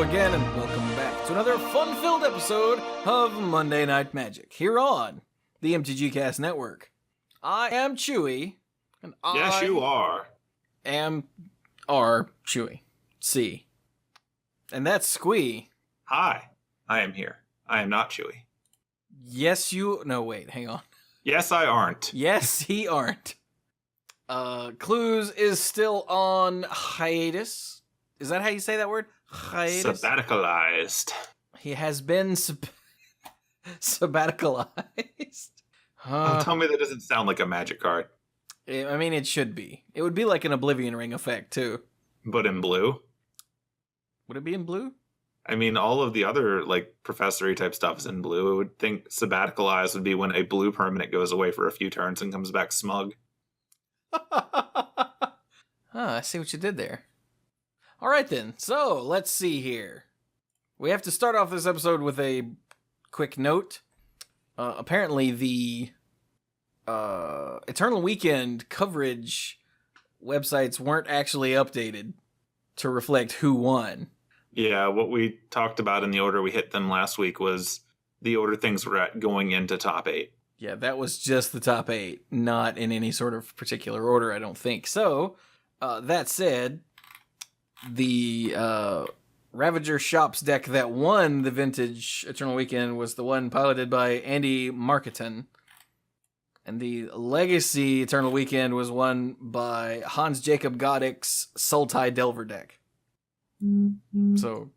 again, and welcome back to another fun-filled episode of Monday Night Magic here on the MTG Cast Network. I am Chewie, and Yes, you are. Chewie. C. And that's Squee. Hi, I am here. I am not Chewie. Yes, you... No, wait, hang on. Yes, I aren't. Yes, he aren't. Clues is still on hiatus. Is that how you say that word? Hiatus? Sabbaticalized. He has been sabbaticalized. Tell me that doesn't sound like a magic card. I mean, it should be. It would be like an Oblivion Ring effect, too. But in blue? Would it be in blue? I mean, all of the other, professory type stuff is in blue. I would think sabbaticalized would be when a blue permanent goes away for a few turns and comes back smug. I see what you did there. All right, then. So, let's see here. We have to start off this episode with a quick note. Apparently, the Eternal Weekend coverage websites weren't actually updated to reflect who won. Yeah, what we talked about in the order we hit them last week was the order things were at going into top 8. Yeah, that was just the top 8, not in any sort of particular order, I don't think. So, that said, the Ravager Shops deck that won the Vintage Eternal Weekend was the one piloted by Andy Marketon. And the Legacy Eternal Weekend was won by Hans Jacob Goddick's Sultai Delver deck. So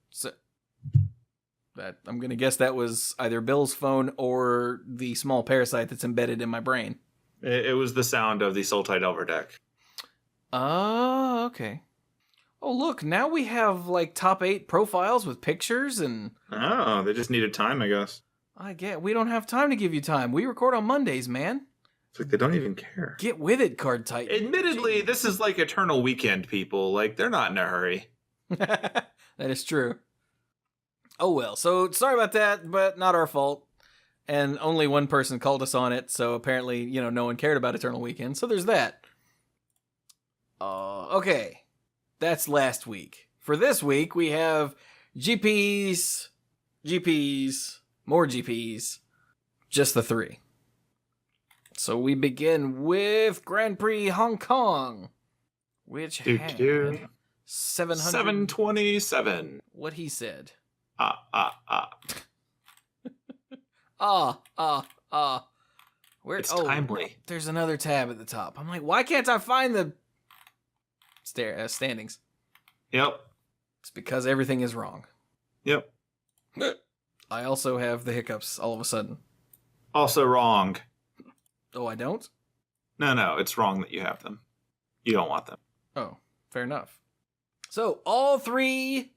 that I'm going to guess that was either Bill's phone or the small parasite that's embedded in my brain. It was the sound of the Sultai Delver deck. Oh, okay. Oh, look, now we have, top 8 profiles with pictures and... Oh, they just needed time, I guess. I get. We don't have time to give you time. We record on Mondays, man. It's like they don't even care. Get with it, Card Titan. Admittedly, this is like Eternal Weekend, people. They're not in a hurry. That is true. Oh, well. So, sorry about that, but not our fault. And only one person called us on it, so apparently, no one cared about Eternal Weekend. So there's that. Okay. That's last week. For this week, we have GPs, more GPs, just the 3. So we begin with Grand Prix Hong Kong, which had 727. What he said. Where? It's timely. There's another tab at the top. I'm like, why can't I find the standings? Yep. It's because everything is wrong. Yep. I also have the hiccups all of a sudden. Also wrong. Oh, I don't? No, it's wrong that you have them. You don't want them. Oh, fair enough. So, all 3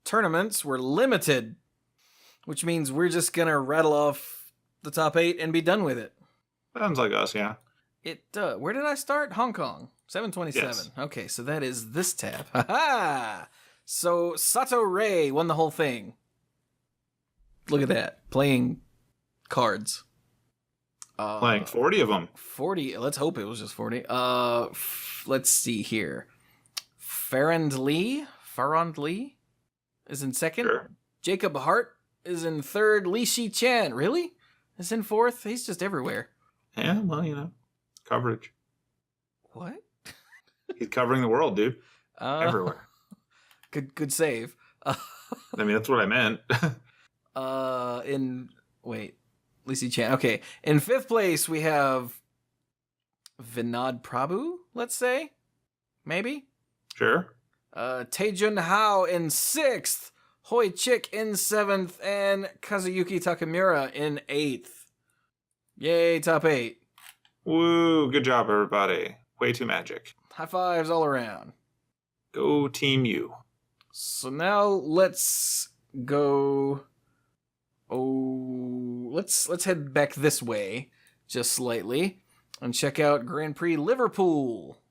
tournaments were limited, which means we're just going to rattle off the top 8 and be done with it. Sounds like us, yeah. Where did I start? Hong Kong. 727. Yes. Okay, so that is this tab. Ha-ha! So, Sato Ray won the whole thing. Look at that. Playing cards. Playing 40 of them. 40. Let's hope it was just 40. Let's see here. Farrand Lee is in second. Sure. Jacob Hart is in third. Li Shi Chan, really? Is in fourth? He's just everywhere. Yeah, well, coverage. What? He's covering the world, dude. Everywhere. Good save. I mean, that's what I meant. Li Shi Chan. Okay. In 5th place, we have Vinod Prabhu, let's say. Maybe? Sure. Taejun Hao in 6th. Hoi Chik in 7th. And Kazuyuki Takamura in 8th. Yay, top 8. Woo, good job, everybody. Way too magic. High fives all around. Go Team U. So now let's go... let's head back this way just slightly and check out Grand Prix Liverpool.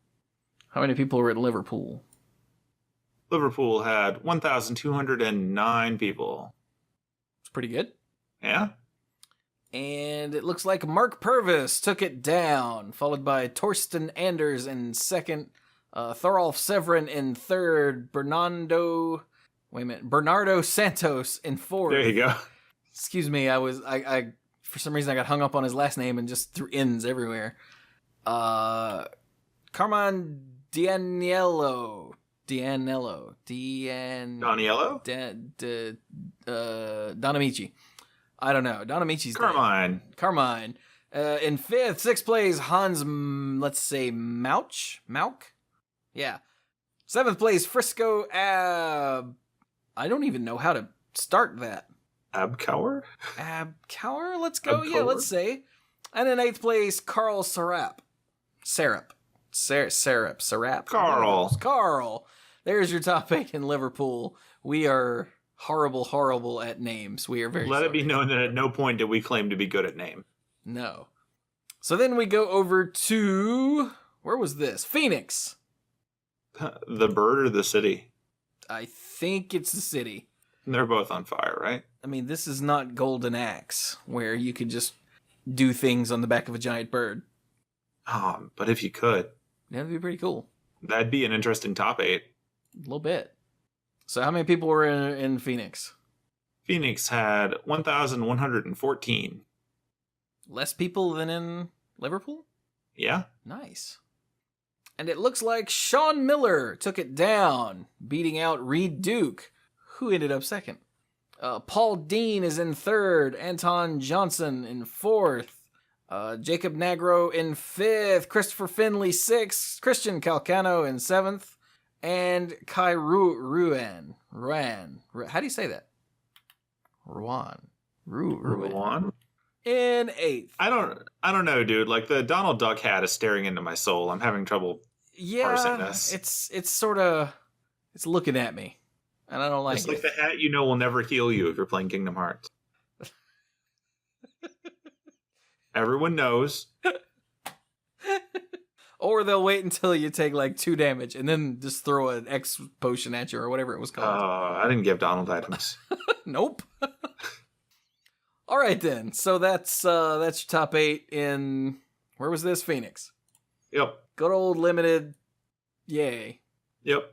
How many people were at Liverpool? Liverpool had 1,209 people. It's pretty good. Yeah? And it looks like Mark Purvis took it down, followed by Torsten Anders in second, Thorolf Severin in third, Bernardo Wait a minute. Bernardo Santos in 4th. There you go. Excuse me. I for some reason I got hung up on his last name and just threw N's everywhere. Carmine Daniello. Donamici. I don't know. Donamici's Carmine. Carmine. In 5th, 6th place, Hans, let's say, Mauch? Yeah. 7th place, Frisco Ab. I don't even know how to start that. Abkauer? Let's go. Abkauer? Yeah, let's say. And in 8th place, Carl Sarap. Carl. There's your top 8 in Liverpool. We are horrible at names. We are very Let sorry. it be known that at no point did we claim to be good at name. No. So then we go over to... Where was this? Phoenix. The bird or the city? I think it's the city. They're both on fire, right? I mean, this is not Golden Axe, where you could just do things on the back of a giant bird. But if you could, That'd be pretty cool. that'd be an interesting top 8. A little bit. So how many people were in Phoenix? Phoenix had 1,114. Less people than in Liverpool? Yeah? Nice. And it looks like Sean Miller took it down, beating out Reed Duke, who ended up 2nd. Paul Dean is in 3rd, Anton Johnson in 4th, Jacob Nagro in 5th, Christopher Finley 6th, Christian Calcano in 7th, and Kai Ruan. How do you say that? Ruan. Ruan? In 8th. I don't know, dude. Like, the Donald Duck hat is staring into my soul. I'm having trouble parsing this. It's sort of... It's looking at me. And I don't like It's it. like the hat you know will never heal you if you're playing Kingdom Hearts. Everyone knows. Or they'll wait until you take like 2 damage and then just throw an X potion at you or whatever it was called. I didn't give Donald items. Nope. All right then. So that's your top 8 in... Where was this? Phoenix. Yep. Good old limited. Yay. Yep.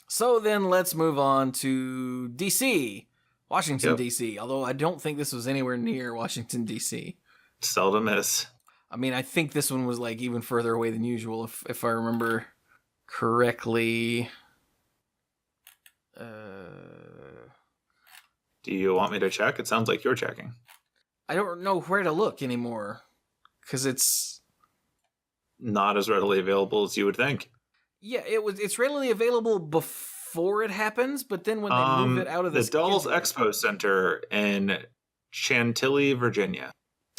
So then let's move on to DC. Washington, Yep. DC. Although I don't think this was anywhere near Washington, DC. Seldom is. I mean, I think this one was like even further away than usual, if I remember correctly. Do you want me to check? It sounds like you're checking. I don't know where to look anymore, because it's Not as readily available as you would think. It's readily available before it happens, but then when they move it out of the Dulles schedule- Expo Center in Chantilly, Virginia.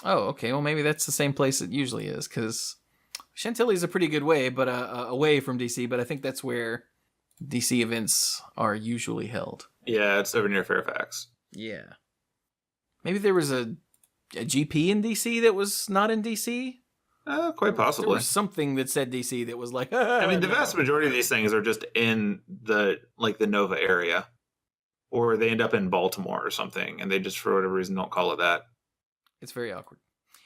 Oh, okay. Well, maybe that's the same place it usually is, because Chantilly's a pretty good way, but away from DC. But I think that's where DC events are usually held. Yeah, it's over near Fairfax. Yeah. Maybe there was a GP in DC that was not in DC. Quite possibly. There was something that said DC that was like. I mean, the no. vast majority of these things are just in the Nova area, or they end up in Baltimore or something, and they just for whatever reason don't call it that. It's very awkward.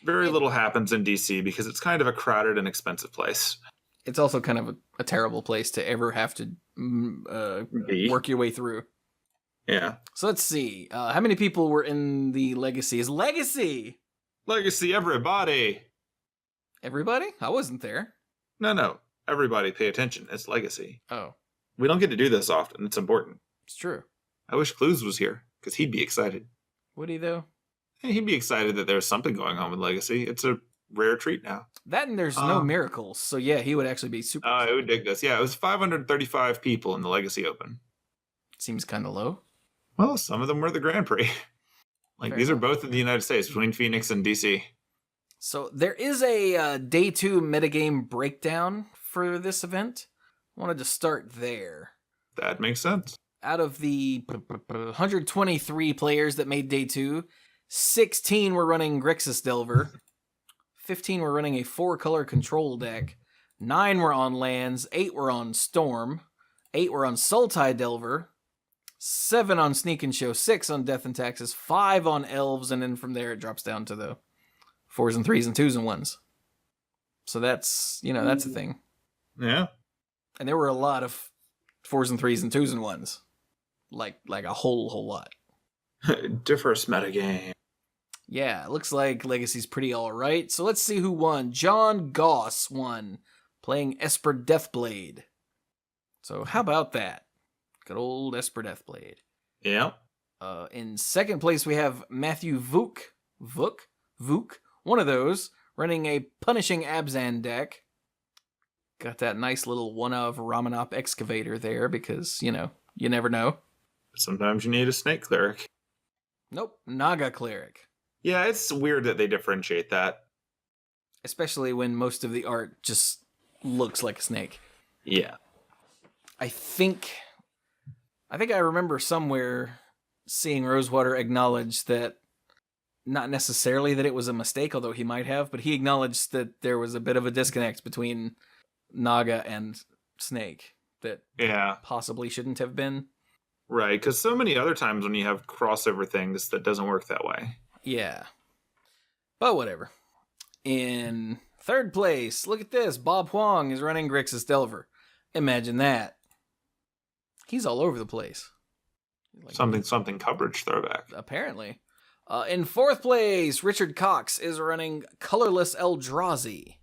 Very little happens in DC because it's kind of a crowded and expensive place. It's also kind of a terrible place to ever have to work your way through. Yeah. So let's see. How many people were in the Legacy? Is Legacy? Legacy, everybody. Everybody? I wasn't there. No. Everybody pay attention. It's Legacy. Oh, We don't get to do this often. It's important. it's true. I wish Clues was here because he'd be excited. Would he, though? He'd be excited that there's something going on with Legacy. It's a rare treat now. That and there's no miracles. So yeah, he would actually be super. I would dig this. Yeah, it was 535 people in the Legacy Open. Seems kind of low. Well, some of them were the Grand Prix. Fair These are enough. both in the United States, between Phoenix and DC. So there is a day 2 metagame breakdown for this event. Wanted to start there. That makes sense. Out of the 123 players that made day 2, 16 were running Grixis Delver, 15 were running a 4-color control deck, 9 were on lands, 8 were on Storm, 8 were on Sultai Delver, 7 on Sneak and Show, 6 on Death and Taxes, 5 on Elves, and then from there it drops down to the 4s and 3s and 2s and 1s. So that's, that's a thing. Yeah. And there were a lot of 4s and 3s and 2s and 1s. like a whole lot. Diverse metagame. Yeah, it looks like Legacy's pretty alright. So let's see who won. John Goss won, playing Esper Deathblade. So how about that? Good old Esper Deathblade. Yeah. In second place, we have Matthew Vuk, one of those, running a Punishing Abzan deck. Got that nice little one of Ramanop Excavator there because, you never know. Sometimes you need a snake cleric. Nope, Naga Cleric. Yeah, it's weird that they differentiate that. Especially when most of the art just looks like a snake. Yeah. I think I remember somewhere seeing Rosewater acknowledge that, not necessarily that it was a mistake, although he might have, but he acknowledged that there was a bit of a disconnect between Naga and Snake that possibly shouldn't have been. Right, because so many other times when you have crossover things, that doesn't work that way. Yeah. But whatever. In third place, look at this. Bob Huang is running Grixis Delver. Imagine that. He's all over the place. Like, something coverage throwback. Apparently. In fourth place, Richard Cox is running Colorless Eldrazi.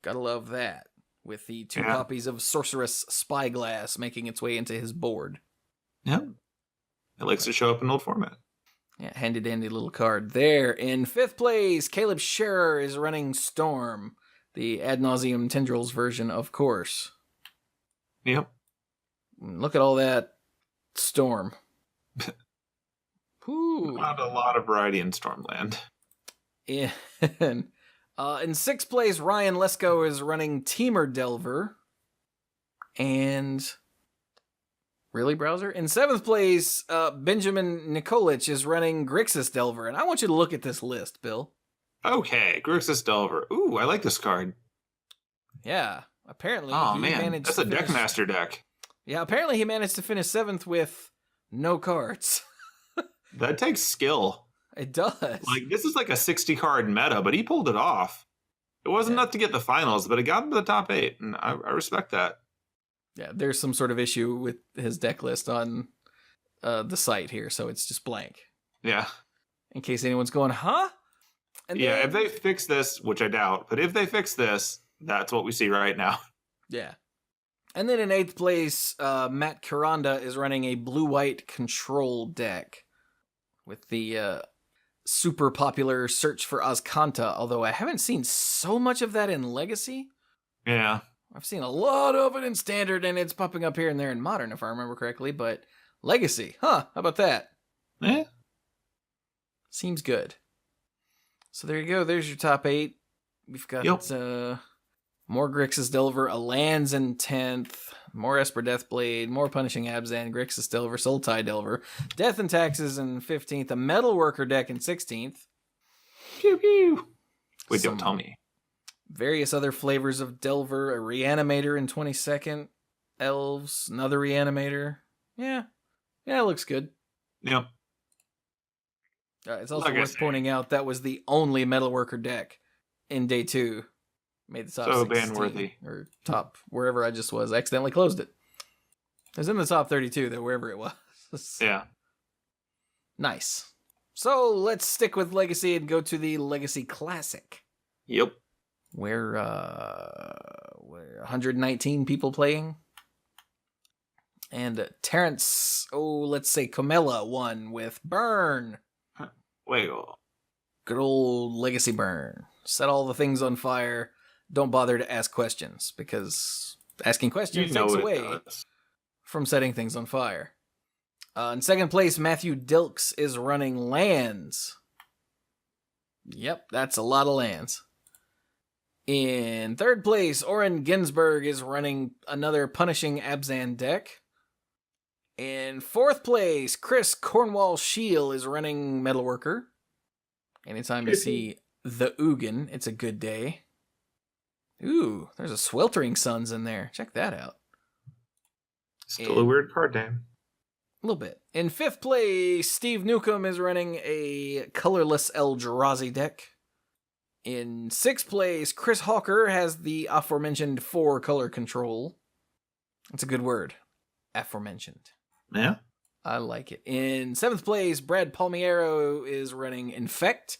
Gotta love that. With the 2 copies of Sorceress Spyglass making its way into his board. Yeah. It likes to show up in old format. Yeah, handy dandy little card there. In fifth place, Caleb Scherer is running Storm. The Ad Nauseam Tendrils version, of course. Yep. Look at all that Storm. Not a lot of variety in Stormland. In sixth place, Ryan Lesko is running Teamer Delver. And... Really, Browser? In seventh place, Benjamin Nikolic is running Grixis Delver. And I want you to look at this list, Bill. Okay, Grixis Delver. Ooh, I like this card. Yeah, apparently he managed that's a Deckmaster deck. Yeah, apparently he managed to finish 7th with no cards. That takes skill. It does. Like, this is like a 60-card meta, but he pulled it off. It wasn't enough to get the finals, but it got him to the top 8, and I respect that. Yeah, there's some sort of issue with his deck list on the site here, so it's just blank. Yeah. In case anyone's going, huh? And then, if they fix this, which I doubt, but if they fix this, that's what we see right now. Yeah. And then in 8th place, Matt Karanda is running a blue-white control deck with the super popular Search for Azcanta, although I haven't seen so much of that in Legacy. Yeah. I've seen a lot of it in Standard, and it's popping up here and there in Modern, if I remember correctly, but Legacy, huh? How about that? Yeah. Seems good. So there you go. There's your top 8. We've got more Grixis Delver, a lands in 10th, more Esper Deathblade, more Punishing Abzan, Grixis Delver, Sultai Delver, Death and Taxes in 15th, a Metalworker deck in 16th. Pew pew. Wait, don't tell me. Various other flavors of Delver, a Reanimator in 22nd, Elves, another Reanimator. Yeah, it looks good. Yep. It's also worth pointing out that was the only Metalworker deck in day 2. Made the top 16, ban-worthy. Or top wherever I just was. I accidentally closed it. It was in the top 32, though, wherever it was. Yeah. Nice. So let's stick with Legacy and go to the Legacy Classic. Yep. Where 119 people playing. And Terrence, let's say Comella won with Burn. Wait. Good old Legacy Burn. Set all the things on fire. Don't bother to ask questions, because asking questions takes away from setting things on fire. In second place, Matthew Dilks is running lands. Yep, that's a lot of lands. In third place, Oren Ginsberg is running another Punishing Abzan deck. In fourth place, Chris Cornwall Shield is running Metalworker. Anytime you see the Ugin, it's a good day. Ooh, there's a Sweltering Suns in there. Check that out. Still a weird card name. A little bit. In fifth place, Steve Newcomb is running a colorless Eldrazi deck. In sixth place, Chris Hawker has the aforementioned 4-color control. That's a good word. Aforementioned. Yeah. I like it. In 7th place, Brad Palmiero is running Infect.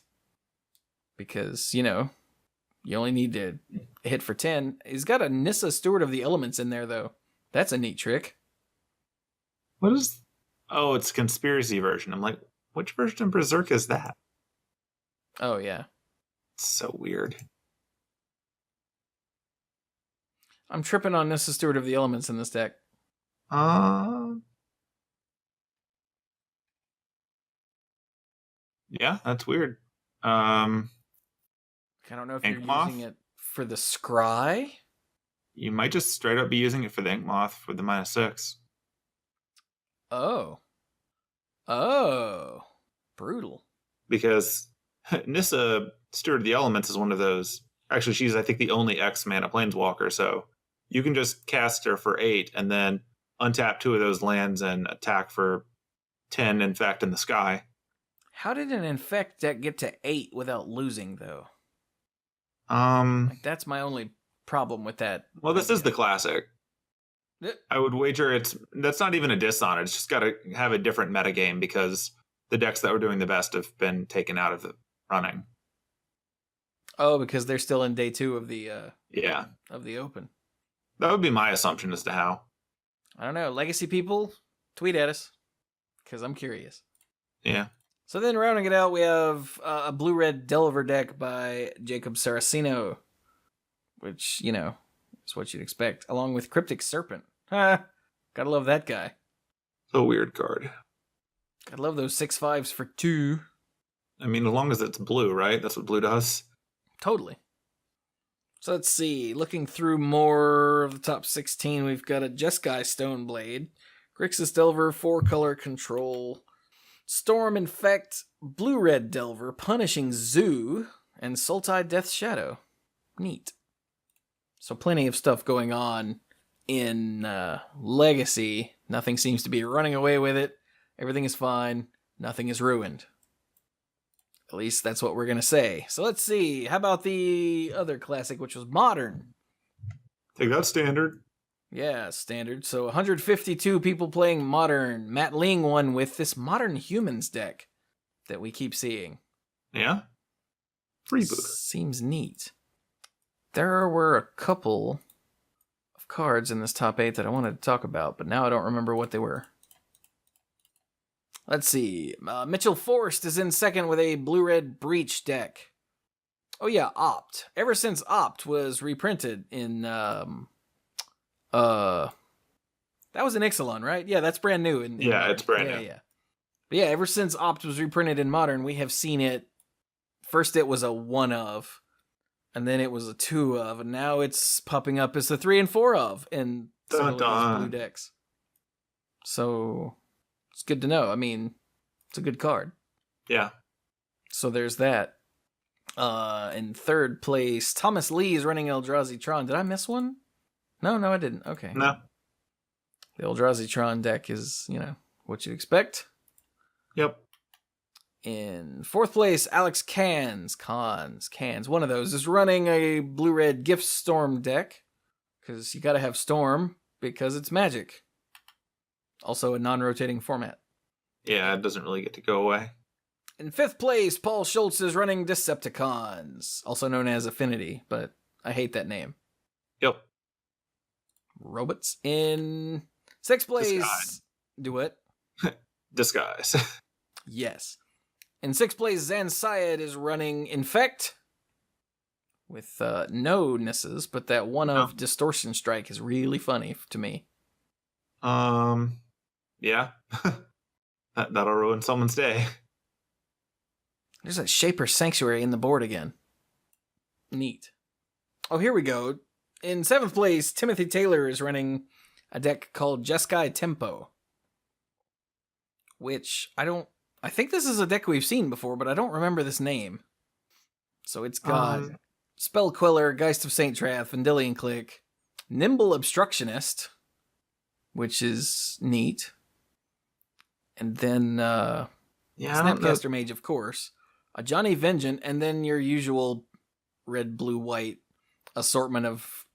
Because, you only need to hit for 10. He's got a Nissa Steward of the Elements in there, though. That's a neat trick. What is... Oh, it's conspiracy version. I'm like, which version of Berserk is that? Oh, yeah. It's so weird. I'm tripping on Nissa Steward of the Elements in this deck. Yeah, that's weird. I don't know if Ink you're Moth? using it for the Scry. You might just straight up be using it for the Ink Moth for the -6. Oh. Brutal. Because Nissa, Steward of the Elements, is one of those. Actually, she's, I think, the only X mana planeswalker, so you can just cast her for 8 and then untap 2 of those lands and attack for 10, in fact, in the sky. How did an Infect deck get to 8 without losing, though? That's my only problem with that. Well, this is the classic. I would wager that's not even a diss on it. It's just got to have a different metagame because the decks that were doing the best have been taken out of the running. Oh, because they're still in day 2 of the of the Open. That would be my assumption as to how. I don't know. Legacy people, tweet at us because I'm curious. Yeah. So then rounding it out, we have a blue-red Delver deck by Jacob Saraceno, which, is what you'd expect, along with Cryptic Serpent. Gotta love that guy. So weird card. Gotta love those 6/5s for 2. I mean, as long as it's blue, right? That's what blue does. Totally. So let's see. Looking through more of the top 16, we've got a Jeskai Stoneblade, Grixis Delver, 4-color control, Storm Infect, Blue-Red Delver, Punishing Zoo, and Sultai Death Shadow. Neat. So plenty of stuff going on in Legacy. Nothing seems to be running away with it. Everything is fine. Nothing is ruined. At least that's what we're going to say. So let's see. How about the other classic, which was Modern? Take that Standard. Yeah, Standard. So 152 people playing Modern. Matt Ling won with this Modern Humans deck that we keep seeing. Yeah? Reboot. Seems neat. There were a couple of cards in this top 8 that I wanted to talk about, but now I don't remember what they were. Let's see. Mitchell Forrest is in second with a blue-red Breach deck. Oh yeah, Opt. Ever since Opt was reprinted in that was an Ixalan, right? Yeah, that's brand new. Yeah, it's brand new. Yeah. But yeah, ever since Opt was reprinted in Modern, we have seen it. First it was a 1 of, and then it was a 2 of, and now it's popping up as a 3 and 4 of in some of those blue decks. So it's good to know. I mean, it's a good card. Yeah. So there's that. In third place, Thomas Lee is running Eldrazi Tron. Did I miss one? No, I didn't. Okay. No. The Eldrazi Tron deck is, what you'd expect. Yep. In fourth place, Alex Cans, one of those, is running a blue-red Gift Storm deck. Because you gotta have Storm, because it's Magic. Also a non-rotating format. Yeah, it doesn't really get to go away. In fifth place, Paul Schultz is running Decepticons, also known as Affinity, but I hate that name. Yep. Robots. In sixth place... Disguise. Do what? Disguise. Yes. In sixth place, Zan Syed is running Infect with no Nisses, but that one of Distortion Strike is really funny to me. Yeah. That'll ruin someone's day. There's a Shaper Sanctuary in the board again. Neat. Oh, here we go. In seventh place, Timothy Taylor is running a deck called Jeskai Tempo, which I think this is a deck we've seen before, but I don't remember this name. So it's got Spell Queller, Geist of Saint Trath, Vendilion Click, Nimble Obstructionist, which is neat. And then Snapcaster Mage, of course. A Johnny Vengeant, and then your usual red, blue, white assortment of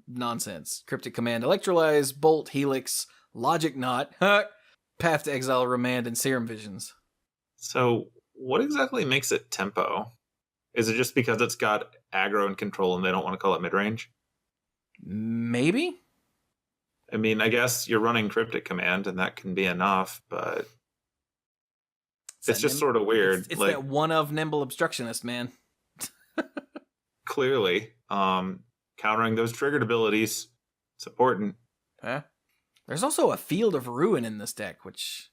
nonsense. Cryptic Command, Electrolyze, Bolt, Helix, Logic Knot, Path to Exile, Remand, and Serum Visions. So what exactly makes it tempo? Is it just because it's got aggro and control and they don't want to call it mid-range? Maybe? I mean, I guess you're running Cryptic Command and that can be enough, but it's just sort of weird. It's like, that one of Nimble Obstructionist, man. Clearly, countering those triggered abilities, it's important. Huh? There's also a Field of Ruin in this deck, which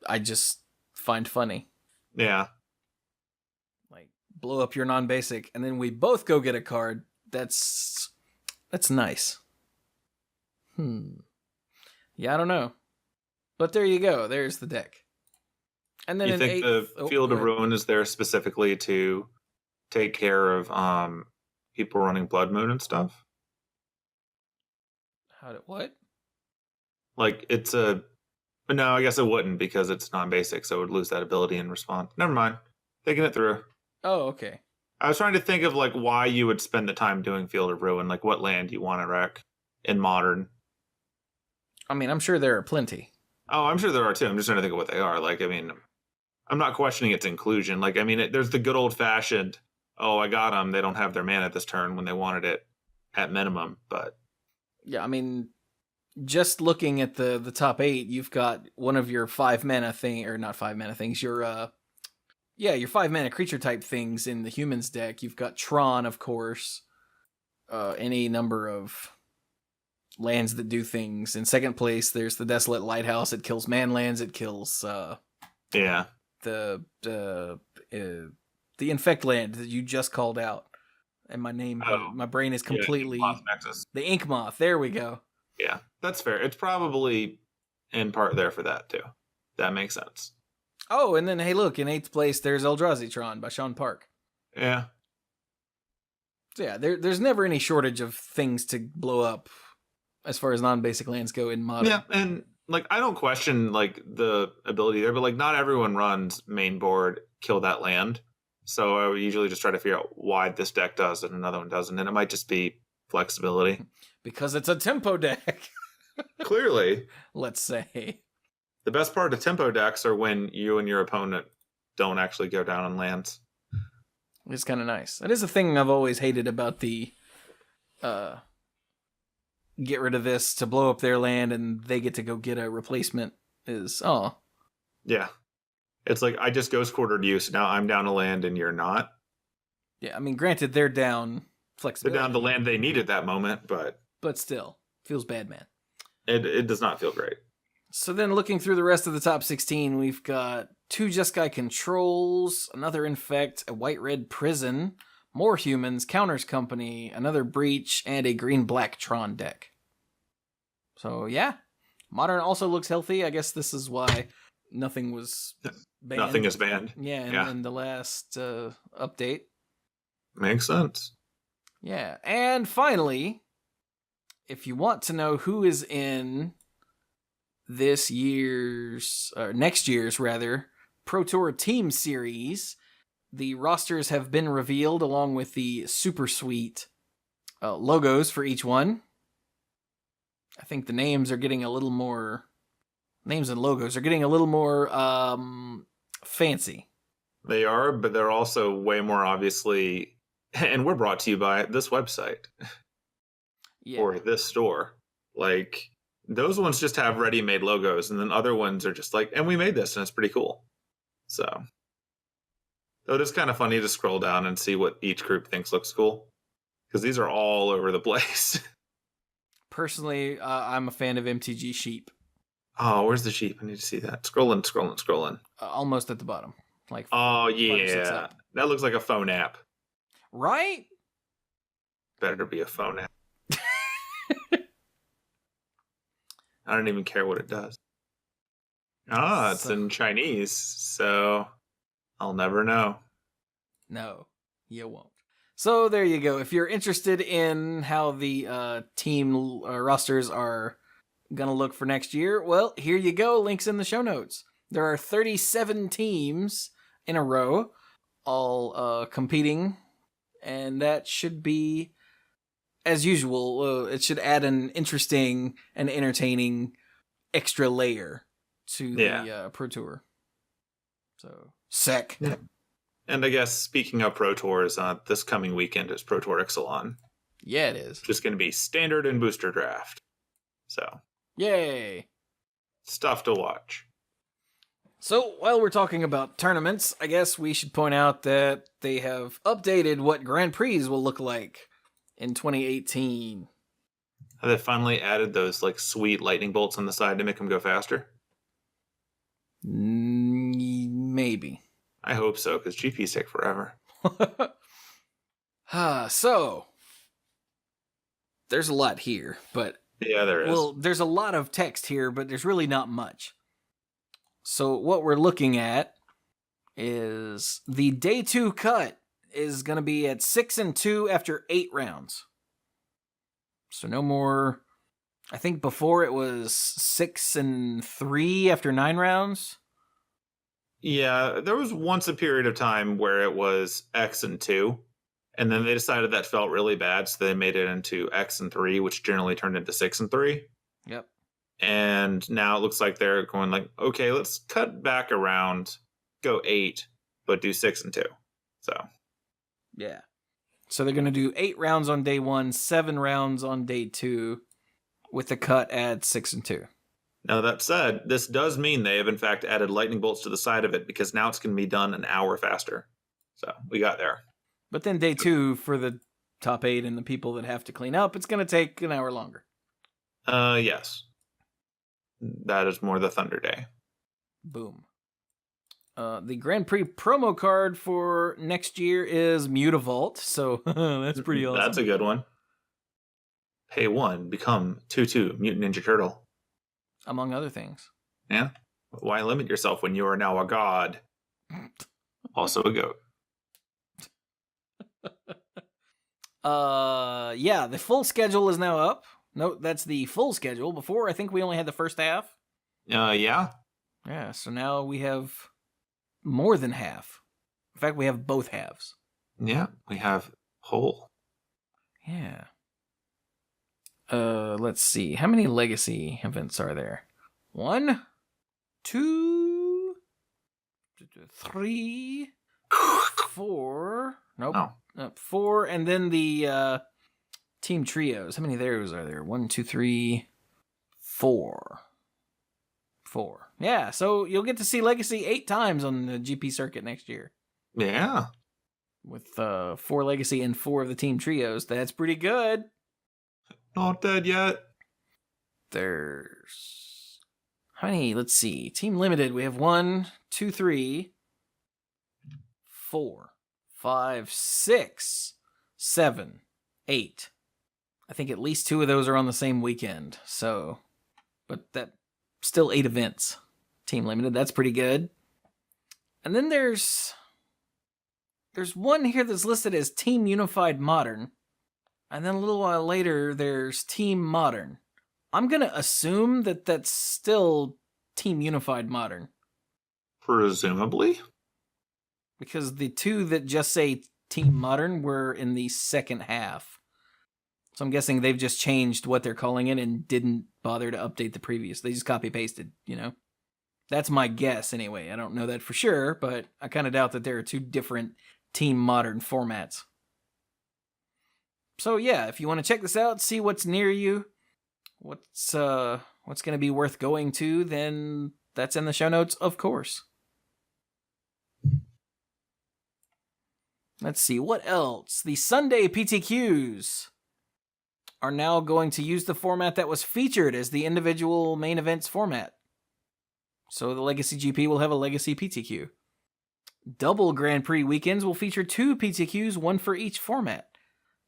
I just find funny. Yeah. Like, blow up your non-basic, and then we both go get a card. That's nice. Yeah, I don't know. But there you go. There's the deck. And then you think the Field of Ruin is there specifically to take care of people running Blood Moon and stuff? What? Like, it's a... No, I guess it wouldn't because it's non-basic, so it would lose that ability in response. Never mind. Thinking it through. Oh, okay. I was trying to think of, like, why you would spend the time doing Field of Ruin, like, what land you want to wreck in Modern. I mean, I'm sure there are plenty. Oh, I'm sure there are, too. I'm just trying to think of what they are. Like, I mean, I'm not questioning its inclusion. Like, I mean, there's the good old-fashioned, oh, I got them, they don't have their mana this turn when they wanted it at minimum, but... Yeah, I mean... Just looking at the top 8, you've got one of your 5 mana thing, or not 5 mana things, your 5 mana creature type things in the humans deck. You've got Tron, of course, any number of lands that do things. In second place, there's the Desolate Lighthouse. It kills man lands. It kills the Infect land that you just called out. And my brain is completely the Ink Moth. There we go. Yeah, that's fair. It's probably in part there for that, too. That makes sense. Oh, and then, hey, look, in 8th place, there's Eldrazi Tron by Sean Park. Yeah. So, yeah, there's never any shortage of things to blow up as far as non-basic lands go in Modern. Yeah, and, like, I don't question, like, the ability there, but, like, not everyone runs main board, kill that land. So I would usually just try to figure out why this deck does and another one doesn't, and it might just be flexibility. Because it's a tempo deck. Clearly. Let's say. The best part of tempo decks are when you and your opponent don't actually go down on lands. It's kind of nice. That is a thing I've always hated about the get rid of this to blow up their land and they get to go get a replacement is, Yeah. It's like, I just ghost quartered you, so now I'm down a land and you're not. Yeah, I mean, granted, they're down flexibility. They're down the land they need at that moment, but still, feels bad, man. It does not feel great. So then looking through the rest of the top 16, we've got 2 Jeskai Controls, another Infect, a White-Red Prison, more Humans, Counters Company, another Breach, and a Green-Black Tron deck. So yeah, Modern also looks healthy. I guess this is why nothing was banned. Nothing is banned. Yeah, in the last update. Makes sense. Yeah, and finally, if you want to know who is in next year's Pro Tour Team Series, the rosters have been revealed along with the super sweet logos for each one. I think the names and logos are getting a little more fancy. They are, but they're also way more obviously, and we're brought to you by this website. Yeah. Or this store. Like, those ones just have ready-made logos, and then other ones are just like, and we made this, and it's pretty cool. So it is kind of funny to scroll down and see what each group thinks looks cool, because these are all over the place. Personally, I'm a fan of MTG Sheep. Oh, where's the sheep? I need to see that. Scrolling. Almost at the bottom. Like, oh, yeah. That looks like a phone app. Right? Better be a phone app. I don't even care what it does. It's in Chinese, so I'll never know. No, you won't. So there you go. If you're interested in how the team rosters are going to look for next year, well, here you go. Links in the show notes. There are 37 teams in a row, all competing, and that should be, as usual, it should add an interesting and entertaining extra layer to the Pro Tour. So, sick. Yeah. And I guess speaking of Pro Tours, this coming weekend is Pro Tour Ixalan. Yeah, it is. Just going to be standard and booster draft. So, yay. Stuff to watch. So, while we're talking about tournaments, I guess we should point out that they have updated what Grand Prix will look like in 2018. Have they finally added those like sweet lightning bolts on the side to make them go faster? Maybe. I hope so, because GPs take forever. So, there's a lot here, but... Yeah, there is. Well, there's a lot of text here, but there's really not much. So what we're looking at is the day 2 cut is going to be at 6-2 after 8 rounds. So no more. I think before it was 6-3 after 9 rounds. Yeah, there was once a period of time where it was X and 2, and then they decided that felt really bad, so they made it into X and 3, which generally turned into 6 and 3. Yep. And now it looks like they're going like, okay, let's cut back around, go 8, but do 6 and 2. So, yeah. So they're going to do 8 rounds on day 1, 7 rounds on day 2, with the cut at 6 and 2. Now that said, this does mean they have in fact added lightning bolts to the side of it, because now it's going to be done an hour faster. So we got there. But then day 2 for the top 8 and the people that have to clean up, it's going to take an hour longer. Yes. That is more the Thunder Day. Boom. The Grand Prix promo card for next year is Mutavault, so that's pretty awesome. That's a good one. Pay 1, become 2/2 Mutant Ninja Turtle. Among other things. Yeah. Why limit yourself when you are now a god? Also a goat. Yeah, the full schedule is now up. No, that's the full schedule. Before, I think we only had the first half. Yeah. Yeah, so now we have more than half. In fact, we have both halves. Yeah, we have whole. Yeah. Let's see. How many legacy events are there? 1, 2, 3, 4. Nope. Oh. 4, and then the team trios. How many of those are there? 1, 2, 3, 4. 4. Yeah, so you'll get to see Legacy 8 times on the GP circuit next year. Yeah. With 4 Legacy and 4 of the team trios. That's pretty good. Not dead yet. There's... How many? Let's see. Team Limited, we have 1, 2, 3, 4, 5, 6, 7, 8. I think at least 2 of those are on the same weekend. So, but that still 8 events. Team Limited, that's pretty good. And then there's one here that's listed as Team Unified Modern. And then a little while later, there's Team Modern. I'm going to assume that that's still Team Unified Modern. Presumably. Because the 2 that just say Team Modern were in the second half. So I'm guessing they've just changed what they're calling it and didn't bother to update the previous. They just copy-pasted, you know? That's my guess anyway. I don't know that for sure, but I kind of doubt that there are 2 different Team Modern formats. So yeah, if you want to check this out, see what's near you, what's going to be worth going to, then that's in the show notes, of course. Let's see, what else? The Sunday PTQs are now going to use the format that was featured as the individual main events format. So the Legacy GP will have a Legacy PTQ. Double Grand Prix weekends will feature 2 PTQs, 1 for each format.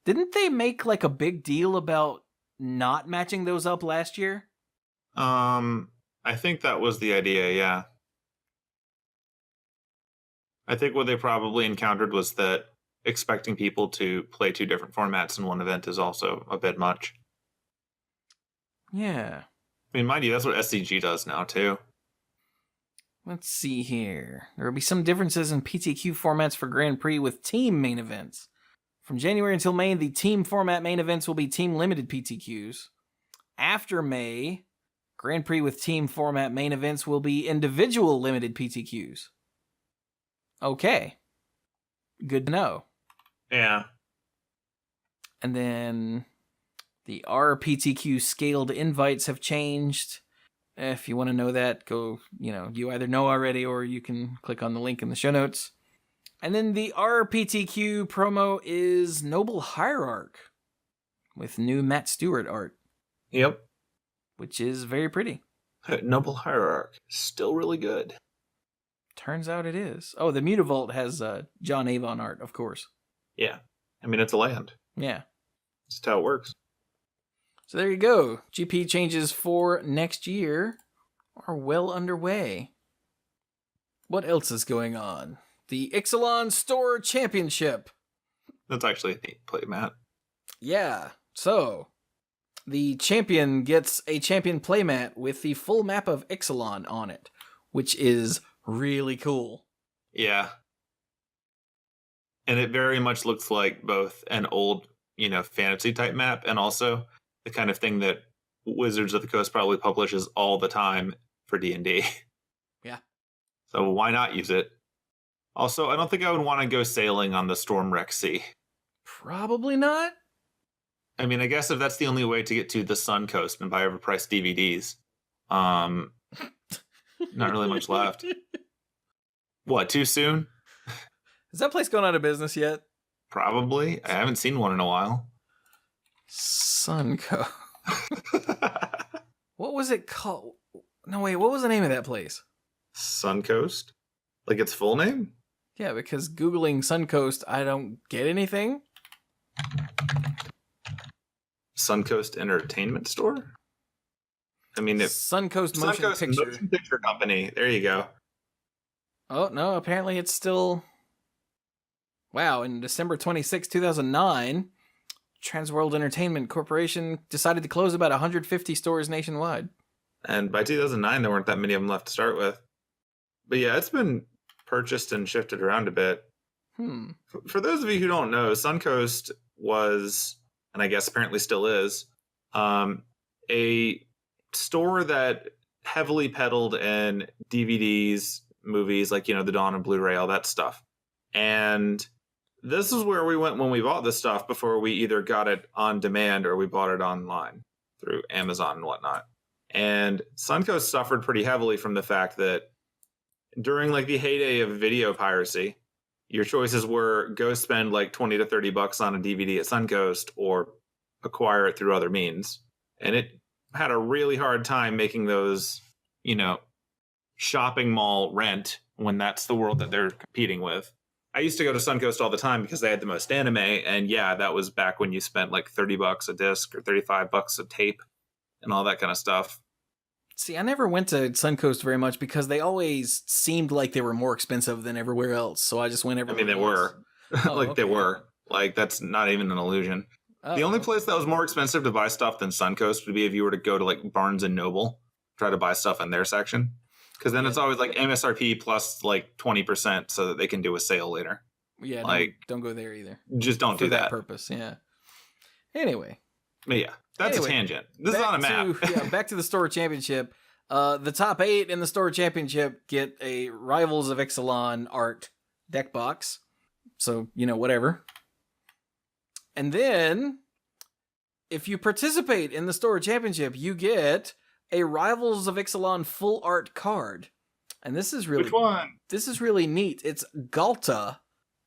Didn't they make like a big deal about not matching those up last year? I think that was the idea, yeah. I think what they probably encountered was that expecting people to play 2 different formats in one event is also a bit much. Yeah. I mean, mind you, that's what SCG does now, too. Let's see here. There will be some differences in PTQ formats for Grand Prix with team main events. From January until May, the team format main events will be team limited PTQs. After May, Grand Prix with team format main events will be individual limited PTQs. Okay. Good to know. Yeah. And then the RPTQ scaled invites have changed. If you want to know that, go, you either know already or you can click on the link in the show notes. And then the RPTQ promo is Noble Hierarch with new Matt Stewart art. Yep. Which is very pretty. Noble Hierarch. Still really good. Turns out it is. Oh, the Mutavault has John Avon art, of course. Yeah. I mean, it's a land. Yeah. That's how it works. So there you go. GP changes for next year are well underway. What else is going on? The Ixalan Store Championship. That's actually a neat play, Matt. Yeah. So, the champion gets a champion playmat with the full map of Ixalan on it, which is really cool. Yeah. And it very much looks like both an old, fantasy type map and also the kind of thing that Wizards of the Coast probably publishes all the time for D&D. Yeah. So why not use it? Also, I don't think I would want to go sailing on the Stormwreck Sea. Probably not. I mean, I guess if that's the only way to get to the Sun Coast and buy overpriced DVDs, not really much left. What, too soon? Is that place going out of business yet? Probably. I haven't seen one in a while. Suncoast. What was it called? No, wait, what was the name of that place? Suncoast? Like its full name? Yeah, because Googling Suncoast, I don't get anything. Suncoast Entertainment Store? I mean, if Suncoast Motion Picture Company. There you go. Oh, no, apparently it's still... Wow, in December 26, 2009, Transworld Entertainment Corporation decided to close about 150 stores nationwide. And by 2009, there weren't that many of them left to start with. But yeah, it's been purchased and shifted around a bit. For those of you who don't know, Suncoast was, and I guess apparently still is, a store that heavily peddled in DVDs, movies like, the Dawn and Blu-ray, all that stuff. And this is where we went when we bought this stuff before we either got it on demand or we bought it online through Amazon and whatnot. And Suncoast suffered pretty heavily from the fact that during like the heyday of video piracy, your choices were go spend like $20 to $30 on a DVD at Suncoast or acquire it through other means. And it had a really hard time making those, shopping mall rent when that's the world that they're competing with. I used to go to Suncoast all the time because they had the most anime. And yeah, that was back when you spent like $30 a disc or $35 a tape and all that kind of stuff. See, I never went to Suncoast very much because they always seemed like they were more expensive than everywhere else. So I just went everywhere. I mean, they were. They were. Like, that's not even an illusion. The only place that was more expensive to buy stuff than Suncoast would be if you were to go to like Barnes and Noble, try to buy stuff in their section. Because then it's always like MSRP plus like 20% so that they can do a sale later. Yeah, don't go there either. Just don't do that. For that purpose, yeah. Anyway. But yeah, that's a tangent. This is on a map. Back to the Store Championship. The top 8 in the Store Championship get a Rivals of Ixalan art deck box. So, whatever. And then, if you participate in the Store Championship, you get a Rivals of Ixalan full art card. And this is really... Which one? This is really neat. It's Galta.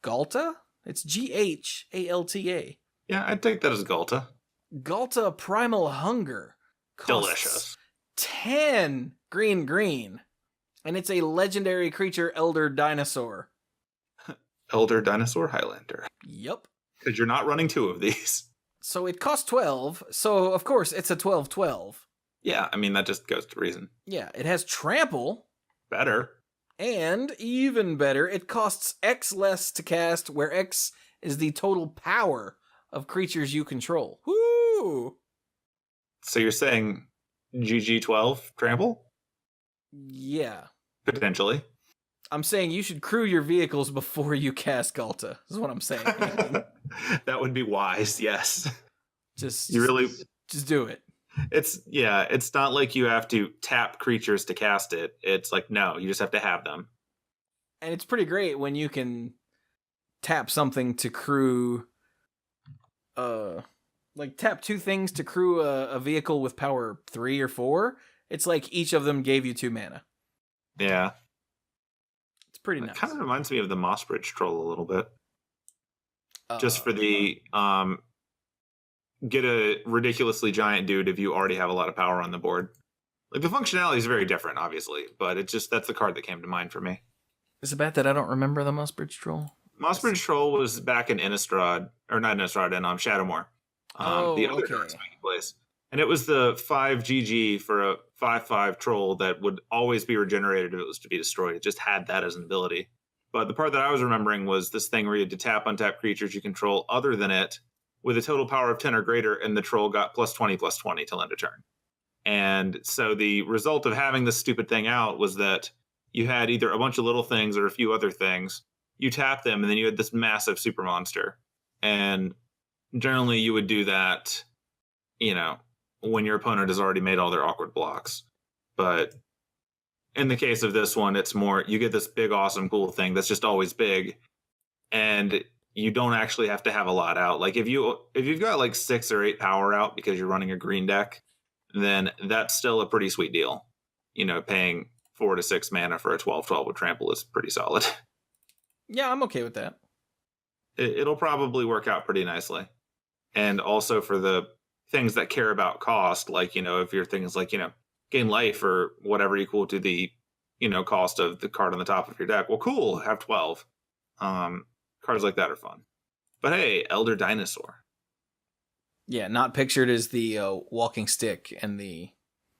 Galta? It's Galta. Yeah, I'd take that as Galta. Galta Primal Hunger. Delicious. 10 green. And it's a legendary creature, Elder Dinosaur. Elder Dinosaur Highlander. Yep. Because you're not running 2 of these. So it costs 12. So, of course, it's a 12/12. Yeah, I mean, that just goes to reason. Yeah, it has Trample. Better. And, even better, it costs X less to cast, where X is the total power of creatures you control. Woo! So you're saying GG12 Trample? Yeah. Potentially. I'm saying you should crew your vehicles before you cast Galta, is what I'm saying. That would be wise, yes. Just do it. It's not like you have to tap creatures to cast it. It's like, no, you just have to have them. And it's pretty great when you can tap something to crew, like tap 2 things to crew a vehicle with power 3 or 4. It's like each of them gave you 2 mana. Yeah. It's pretty It nice. kind of reminds me of the Moss Bridge Troll a little bit. Just for the get a ridiculously giant dude if you already have a lot of power on the board. Like, the functionality is very different, obviously, but that's the card that came to mind for me. Is it bad that I don't remember the Mossbridge Troll? Mossbridge Troll was back in Innistrad, or not Innistrad, in Shadowmoor. The other Dark Spike place. And it was the 5 GG for a 5/5 troll that would always be regenerated if it was to be destroyed. It just had that as an ability. But the part that I was remembering was this thing where you had to tap untap creatures you control other than it with a total power of 10 or greater, and the troll got +20/+20 till end of turn. And so the result of having this stupid thing out was that you had either a bunch of little things or a few other things. You tap them, and then you had this massive super monster. And generally you would do that, when your opponent has already made all their awkward blocks. But in the case of this one, it's more, you get this big, awesome, cool thing that's just always big, and you don't actually have to have a lot out. Like, if you've got like 6 or 8 power out because you're running a green deck, then that's still a pretty sweet deal. Paying 4 to 6 mana for a 12/12 with trample is pretty solid. Yeah, I'm okay with that. It'll probably work out pretty nicely. And also for the things that care about cost, like, if your thing is like, gain life or whatever equal to the, cost of the card on the top of your deck. Well, cool, have 12. Cards like that are fun. But hey, Elder Dinosaur. Yeah, not pictured as the walking stick and the...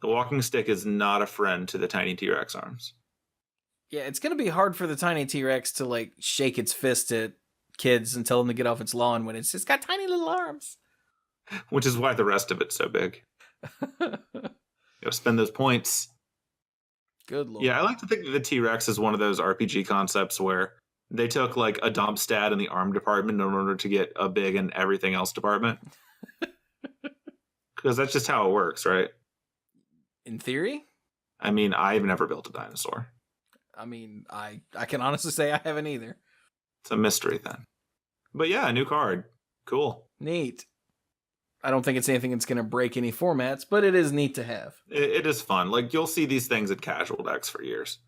The walking stick is not a friend to the tiny T-Rex arms. Yeah, it's going to be hard for the tiny T-Rex to, like, shake its fist at kids and tell them to get off its lawn when it's got tiny little arms. Which is why the rest of it's so big. Spend those points. Good lord. Yeah, I like to think that the T-Rex is one of those RPG concepts where they took like a dump stat in the arm department in order to get a big and everything else department. Because that's just how it works, right? In theory? I mean, I've never built a dinosaur. I mean, I can honestly say I haven't either. It's a mystery then. But yeah, a new card. Cool. Neat. I don't think it's anything that's going to break any formats, but it is neat to have. It is fun. Like, you'll see these things at casual decks for years.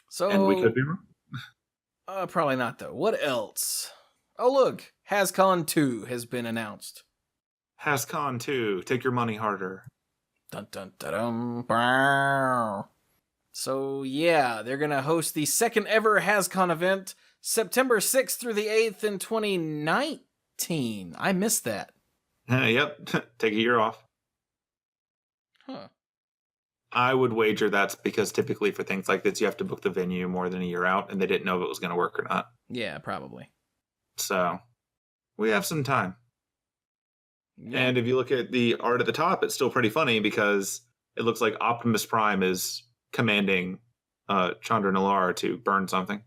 So, and we could be wrong. Probably not, though. What else? Oh, look. HasCon 2 has been announced. HasCon 2. Take your money harder. Dun dun dun dun. Bow. So, yeah, they're going to host the second ever HasCon event, September 6th through the 8th in 2019. I missed that. Yep. Take a year off. Huh. I would wager that's because typically for things like this, you have to book the venue more than a year out, and they didn't know if it was going to work or not. Yeah, probably. So, we have some time. Yeah. And if you look at the art at the top, it's still pretty funny because it looks like Optimus Prime is commanding Chandra Nalar to burn something.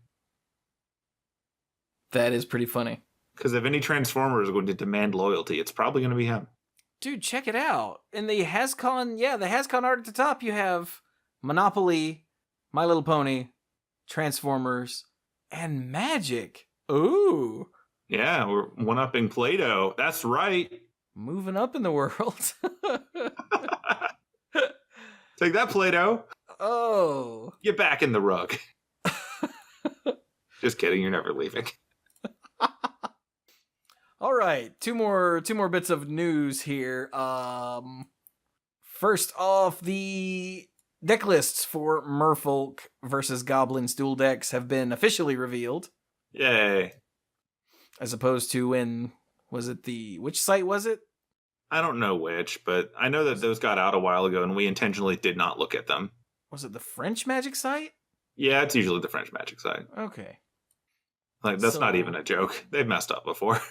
That is pretty funny. Because if any Transformer is going to demand loyalty, it's probably going to be him. Dude, check it out. In the HasCon, the HasCon art at the top, you have Monopoly, My Little Pony, Transformers, and Magic. Ooh. Yeah, we're one-upping Play-Doh. That's right. Moving up in the world. Take that, Play-Doh. Oh. Get back in the rug. Just kidding, you're never leaving. All right, two more bits of news here. First off, the deck lists for Merfolk versus Goblins Duel Decks have been officially revealed. Yay. As opposed to which site was it? I don't know which, but I know that those got out a while ago and we intentionally did not look at them. Was it the French Magic site? Yeah, it's usually the French Magic site. Okay. Like, that's not even a joke. They've messed up before.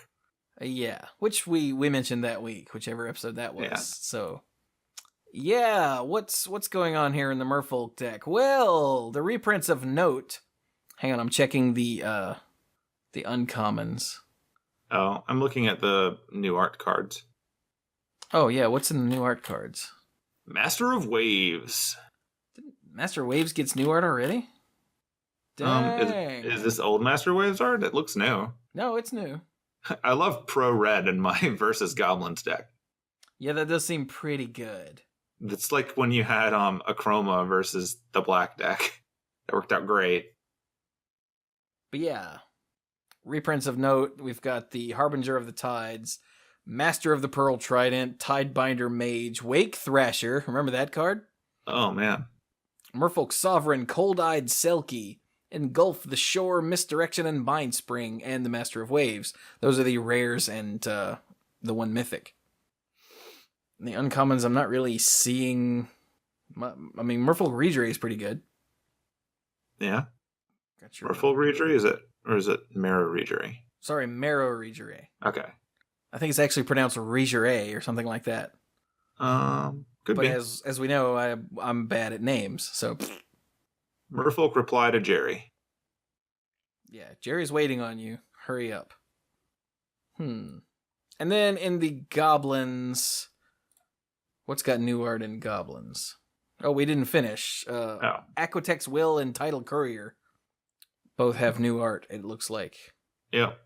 Yeah, which we mentioned that week, whichever episode that was. Yeah. So, yeah, what's going on here in the Merfolk deck? Well, the reprints of note. Hang on, I'm checking the uncommons. Oh, I'm looking at the new art cards. Oh, yeah. What's in the new art cards? Master of Waves. Master Waves gets new art already? Dang. Is this old Master Waves art? It looks new. No, it's new. I love Pro Red in my versus Goblins deck. Yeah, that does seem pretty good. It's like when you had Achroma versus the black deck. That worked out great. But yeah, reprints of note, we've got the Harbinger of the Tides, Master of the Pearl Trident, Tidebinder Mage, Wake Thrasher, remember that card? Oh, man. Merfolk Sovereign, Cold-Eyed Selkie, Engulf the Shore, Misdirection, and Mindspring, and the Master of Waves. Those are the rares and the one mythic. The uncommons, I'm not really seeing... I mean, Merfolk Reedray is pretty good. Yeah. Got your... Merfolk Reedray, or is it Marrow Reedray? Sorry, Marrow Reedray. Okay. I think it's actually pronounced Reedray or something like that. Could but be. As we know, I'm bad at names, so... Merfolk reply to Jerry. Yeah, Jerry's waiting on you. Hurry up. And then in the Goblins... What's got new art in Goblins? Oh, we didn't finish. Aquatex Will and Tidal Courier both have new art, it looks like. Yep.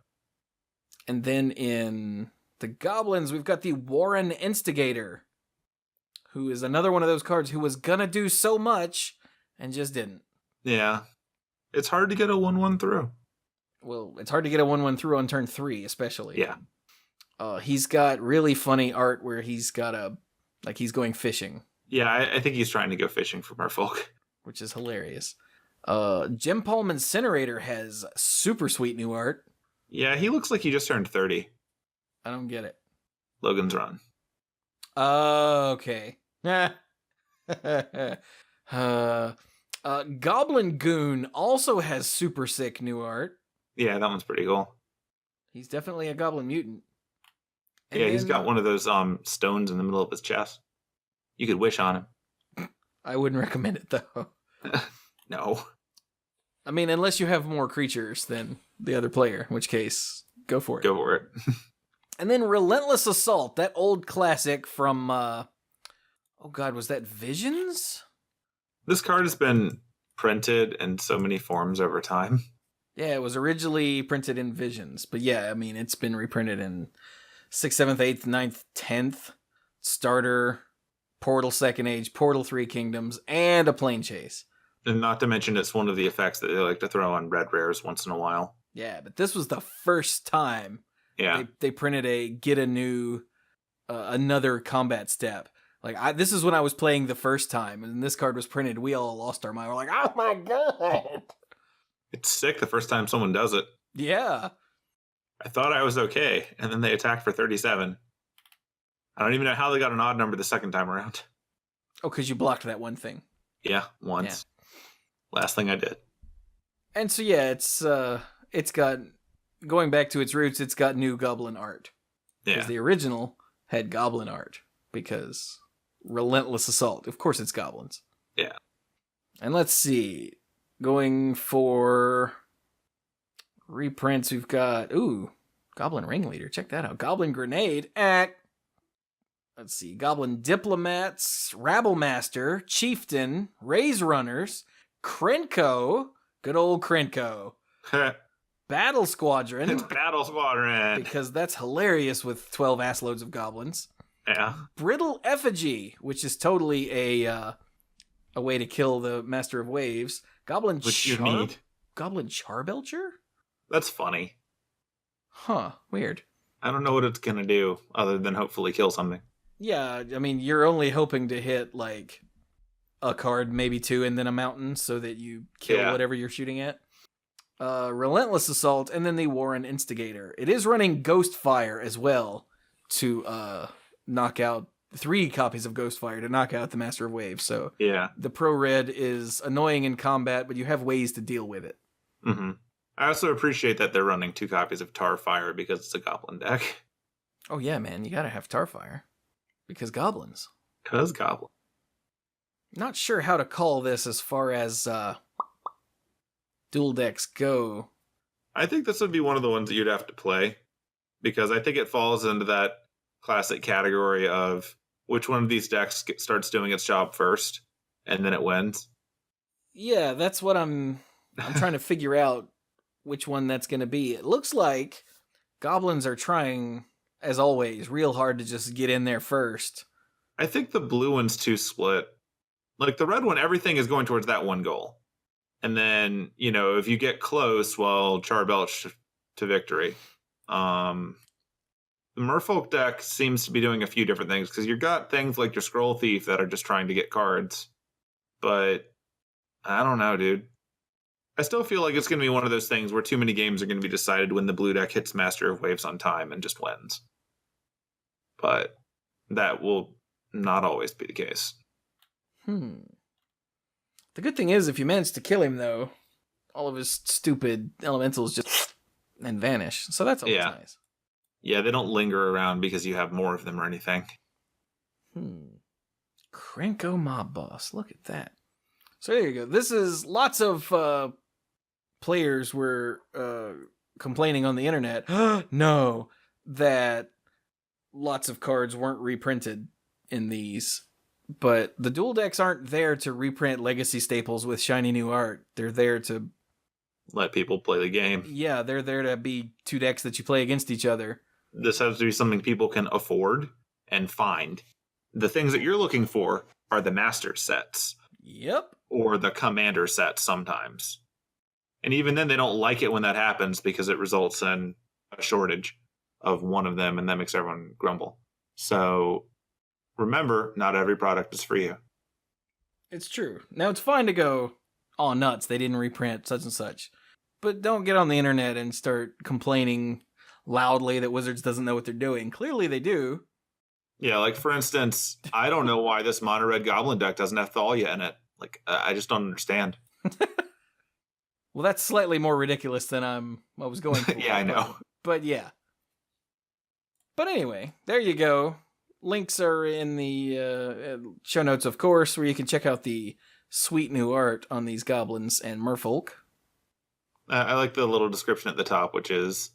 And then in the Goblins, we've got the Warren Instigator, who is another one of those cards who was gonna do so much and just didn't. Yeah. It's hard to get a 1/1 through. Well, it's hard to get a 1/1 through on turn 3, especially. Yeah. He's got really funny art where he's got he's going fishing. Yeah, I think he's trying to go fishing for Merfolk. Which is hilarious. Jim Palm Incinerator has super sweet new art. Yeah, he looks like he just turned 30. I don't get it. Logan's Run. Okay. Goblin Goon also has super sick new art. Yeah, that one's pretty cool. He's definitely a Goblin Mutant. And yeah, he's got one of those stones in the middle of his chest. You could wish on him. I wouldn't recommend it, though. No. I mean, unless you have more creatures than the other player, in which case, go for it. Go for it. And then Relentless Assault, that old classic from, oh god, was that Visions? This card has been printed in so many forms over time. Yeah, it was originally printed in Visions, but yeah, I mean, it's been reprinted in 6th, 7th, 8th, 9th, 10th, Starter, Portal 2nd Age, Portal 3 Kingdoms, and a Plane Chase. And not to mention it's one of the effects that they like to throw on red rares once in a while. Yeah, but this was the first time they printed another combat step. Like, this is when I was playing the first time, and this card was printed. We all lost our mind. We're like, oh my god! It's sick the first time someone does it. Yeah. I thought I was okay, and then they attacked for 37. I don't even know how they got an odd number the second time around. Oh, because you blocked that one thing. Yeah, once. Yeah. Last thing I did. And so, yeah, it's got, going back to its roots, it's got new Goblin art. Yeah. Because the original had Goblin art. Because Relentless Assault, of course it's Goblins. Yeah. And let's see. Going for reprints, we've got, Goblin Ringleader. Check that out. Goblin Grenade. Let's see. Goblin Diplomats, Rabble Master, Chieftain, Raise Runners, Krenko, good old Krenko, Battle Squadron. It's Battle Squadron. Because that's hilarious with 12 ass loads of goblins. Yeah. Brittle Effigy, which is totally a way to kill the Master of Waves. Goblin Charbelcher? That's funny. Huh, weird. I don't know what it's going to do other than hopefully kill something. Yeah, I mean, you're only hoping to hit, like, a card, maybe two, and then a mountain so that you kill whatever you're shooting at. Relentless Assault, and then the Warren Instigator. It is running Ghostfire as well to knock out 3 copies of Ghostfire to knock out the Master of Waves. So yeah, the Pro Red is annoying in combat, but you have ways to deal with it. Mm-hmm. I also appreciate that they're running 2 copies of Tarfire because it's a Goblin deck. Oh yeah, man, you gotta have Tarfire. Because goblins. Because goblin. Not sure how to call this as far as dual decks go. I think this would be one of the ones that you'd have to play. Because I think it falls into that classic category of which one of these decks starts doing its job first, and then it wins. Yeah, that's what I'm trying to figure out which one that's going to be. It looks like goblins are trying, as always, real hard to just get in there first. I think the blue one's too split. Like the red one, everything is going towards that one goal. And then, if you get close, well, Charbelch to victory. The Merfolk deck seems to be doing a few different things because you've got things like your Scroll Thief that are just trying to get cards. But I don't know, dude. I still feel like it's going to be one of those things where too many games are going to be decided when the blue deck hits Master of Waves on time and just wins. But that will not always be the case. The good thing is, if you manage to kill him, though, all of his stupid elementals just and vanish. So that's always nice. Yeah, they don't linger around because you have more of them or anything. Krenko Mob Boss. Look at that. So there you go. This is lots of players were complaining on the internet. No, that lots of cards weren't reprinted in these. But the duel decks aren't there to reprint legacy staples with shiny new art. They're there to let people play the game. Yeah, they're there to be two decks that you play against each other. This has to be something people can afford and find. The things that you're looking for are the master sets. Yep. Or the commander sets sometimes. And even then they don't like it when that happens because it results in a shortage of one of them and that makes everyone grumble. So remember, not every product is for you. It's true. Now, it's fine to go, oh, nuts, they didn't reprint such and such. But don't get on the internet and start complaining loudly that Wizards doesn't know what they're doing. Clearly they do. Yeah, like, for instance, I don't know why this mono red goblin deck doesn't have Thalia in it. Like, I just don't understand. Well, that's slightly more ridiculous than I was going for. Yeah, I know. But yeah. But anyway, there you go. Links are in the show notes, of course, where you can check out the sweet new art on these goblins and merfolk. I like the little description at the top, which is,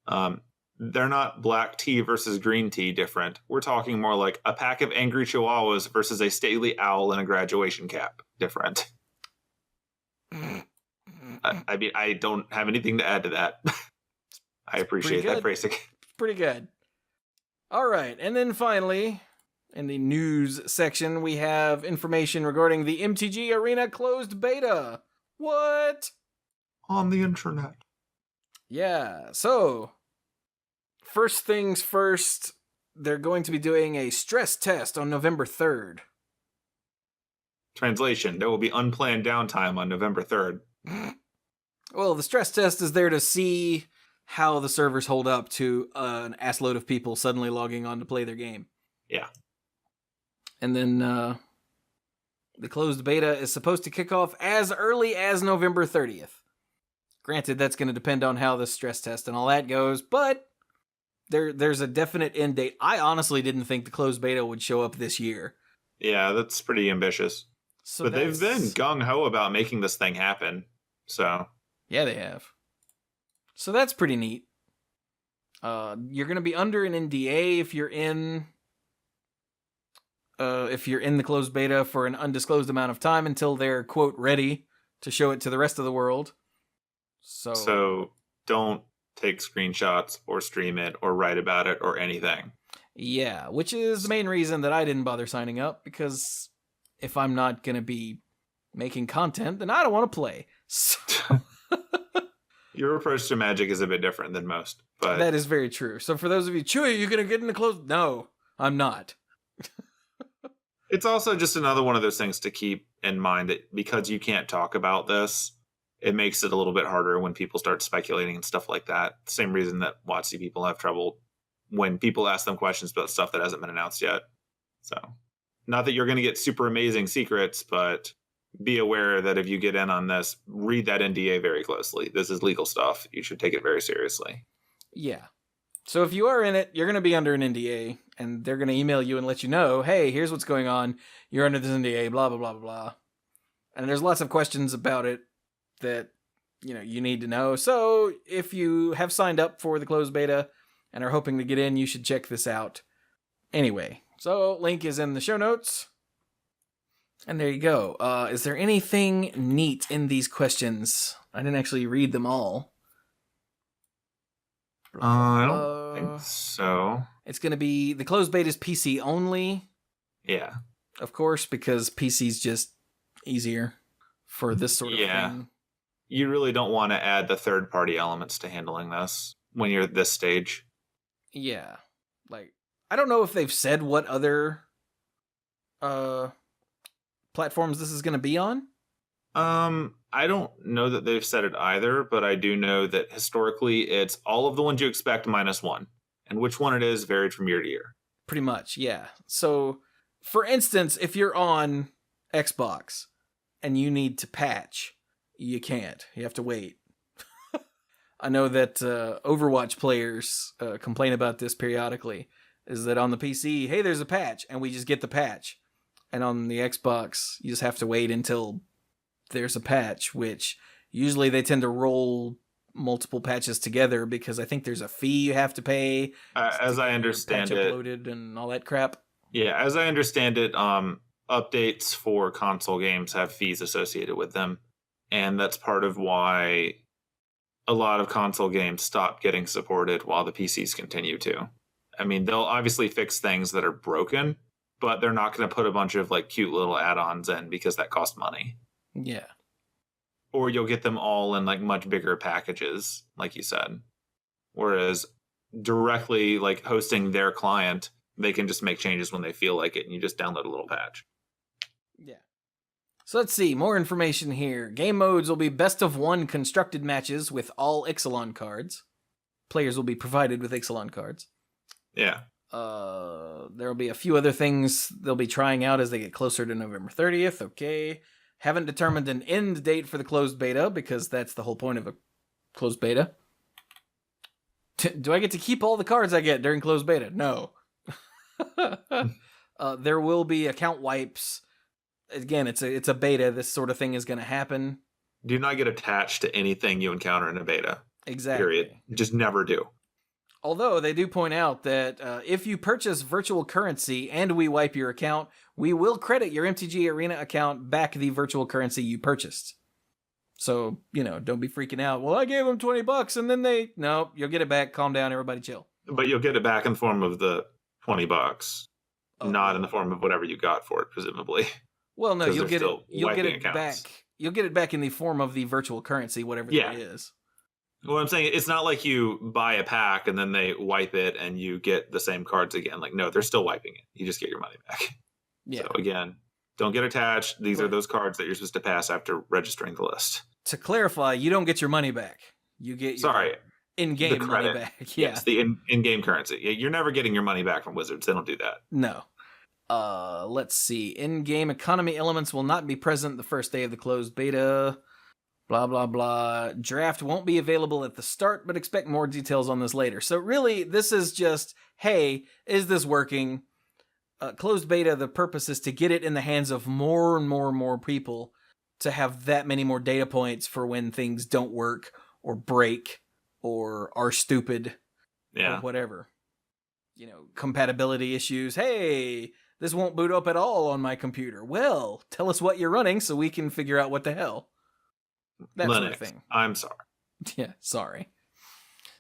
they're not black tea versus green tea different. We're talking more like a pack of angry chihuahuas versus a stately owl in a graduation cap different. I mean, I don't have anything to add to that. I appreciate that phrasing. Pretty good. All right, and then finally, in the news section, we have information regarding the MTG Arena closed beta. What? On the internet. Yeah, so, first things first, they're going to be doing a stress test on November 3rd. Translation, there will be unplanned downtime on November 3rd. Well, the stress test is there to see how the servers hold up to an assload of people suddenly logging on to play their game. Yeah. And then the closed beta is supposed to kick off as early as November 30th. Granted, that's going to depend on how the stress test and all that goes, but there's a definite end date. I honestly didn't think the closed beta would show up this year. Yeah, that's pretty ambitious. So but they've been gung-ho about making this thing happen, so... Yeah, they have. So that's pretty neat. You're going to be under an NDA if you're in the closed beta for an undisclosed amount of time until they're, quote, ready to show it to the rest of the world. So don't take screenshots or stream it or write about it or anything. Yeah, which is the main reason that I didn't bother signing up, because if I'm not going to be making content, then I don't want to play. So... Your approach to Magic is a bit different than most, but that is very true. So for those of you, Chewie, you gonna get in the close? No, I'm not. It's also just another one of those things to keep in mind that because you can't talk about this, it makes it a little bit harder when people start speculating and stuff like that. Same reason that WotC people have trouble when people ask them questions about stuff that hasn't been announced yet. So, not that you're going to get super amazing secrets, but be aware that if you get in on this, read that NDA very closely. This is legal stuff. You should take it very seriously. Yeah. So if you are in it, you're going to be under an NDA, and they're going to email you and let you know, hey, here's what's going on. You're under this NDA, blah, blah, blah, blah, blah. And there's lots of questions about it that, you need to know. So if you have signed up for the closed beta and are hoping to get in, you should check this out. Anyway, so link is in the show notes. And there you go. Is there anything neat in these questions? I didn't actually read them all. I don't think so. It's going to be, the closed beta is PC only. Yeah. Of course, because PC's just easier for this sort of thing. You really don't want to add the third-party elements to handling this when you're at this stage. Yeah. Like, I don't know if they've said what other platforms this is going to be on. I don't know that they've said it either, but I do know that historically it's all of the ones you expect -1. And which one it is varied from year to year. Pretty much, yeah. So, for instance, if you're on Xbox and you need to patch, you can't. You have to wait. I know that Overwatch players complain about this periodically, is that on the PC, hey, there's a patch, and we just get the patch. And on the Xbox, you just have to wait until there's a patch, which usually they tend to roll multiple patches together because I think there's a fee you have to pay. As I understand it. Uploaded and all that crap. Yeah, as I understand it, updates for console games have fees associated with them. And that's part of why a lot of console games stop getting supported while the PCs continue to. I mean, they'll obviously fix things that are broken, but they're not going to put a bunch of like cute little add-ons in because that costs money. Yeah. Or you'll get them all in like much bigger packages, like you said. Whereas directly like hosting their client, they can just make changes when they feel like it and you just download a little patch. Yeah. So let's see, more information here. Game modes will be best of 1 constructed matches with all Ixalan cards. Players will be provided with Ixalan cards. Yeah. There'll be a few other things they'll be trying out as they get closer to November 30th. Okay. Haven't determined an end date for the closed beta because that's the whole point of a closed beta. Do I get to keep all the cards I get during closed beta? No. There will be account wipes. Again, it's a beta. This sort of thing is going to happen. Do not get attached to anything you encounter in a beta. Exactly. Period. Just never do. Although they do point out that if you purchase virtual currency and we wipe your account, we will credit your MTG Arena account back the virtual currency you purchased. So, don't be freaking out. Well, I gave them $20 and then no, you'll get it back. Calm down, everybody chill. But you'll get it back in the form of the $20, not in the form of whatever you got for it, presumably. Well, no, you'll get it back. You'll get it back in the form of the virtual currency, whatever that is. Well, I'm saying it's not like you buy a pack and then they wipe it and you get the same cards again. Like, no, they're still wiping it. You just get your money back. Yeah. So again, don't get attached. These are those cards that you're supposed to pass after registering the list. To clarify, you don't get your money back. You get your in-game money back. Yeah. Yes, the in-game currency. You're never getting your money back from Wizards. They don't do that. No. Let's see. In-game economy elements will not be present the first day of the closed beta. Blah, blah, blah. Draft won't be available at the start, but expect more details on this later. So really, this is just, hey, is this working? Closed beta, the purpose is to get it in the hands of more and more and more people to have that many more data points for when things don't work or break or are stupid or whatever. Compatibility issues. Hey, this won't boot up at all on my computer. Well, tell us what you're running so we can figure out what the hell. That Linux. Sort of thing. I'm sorry. Yeah, sorry.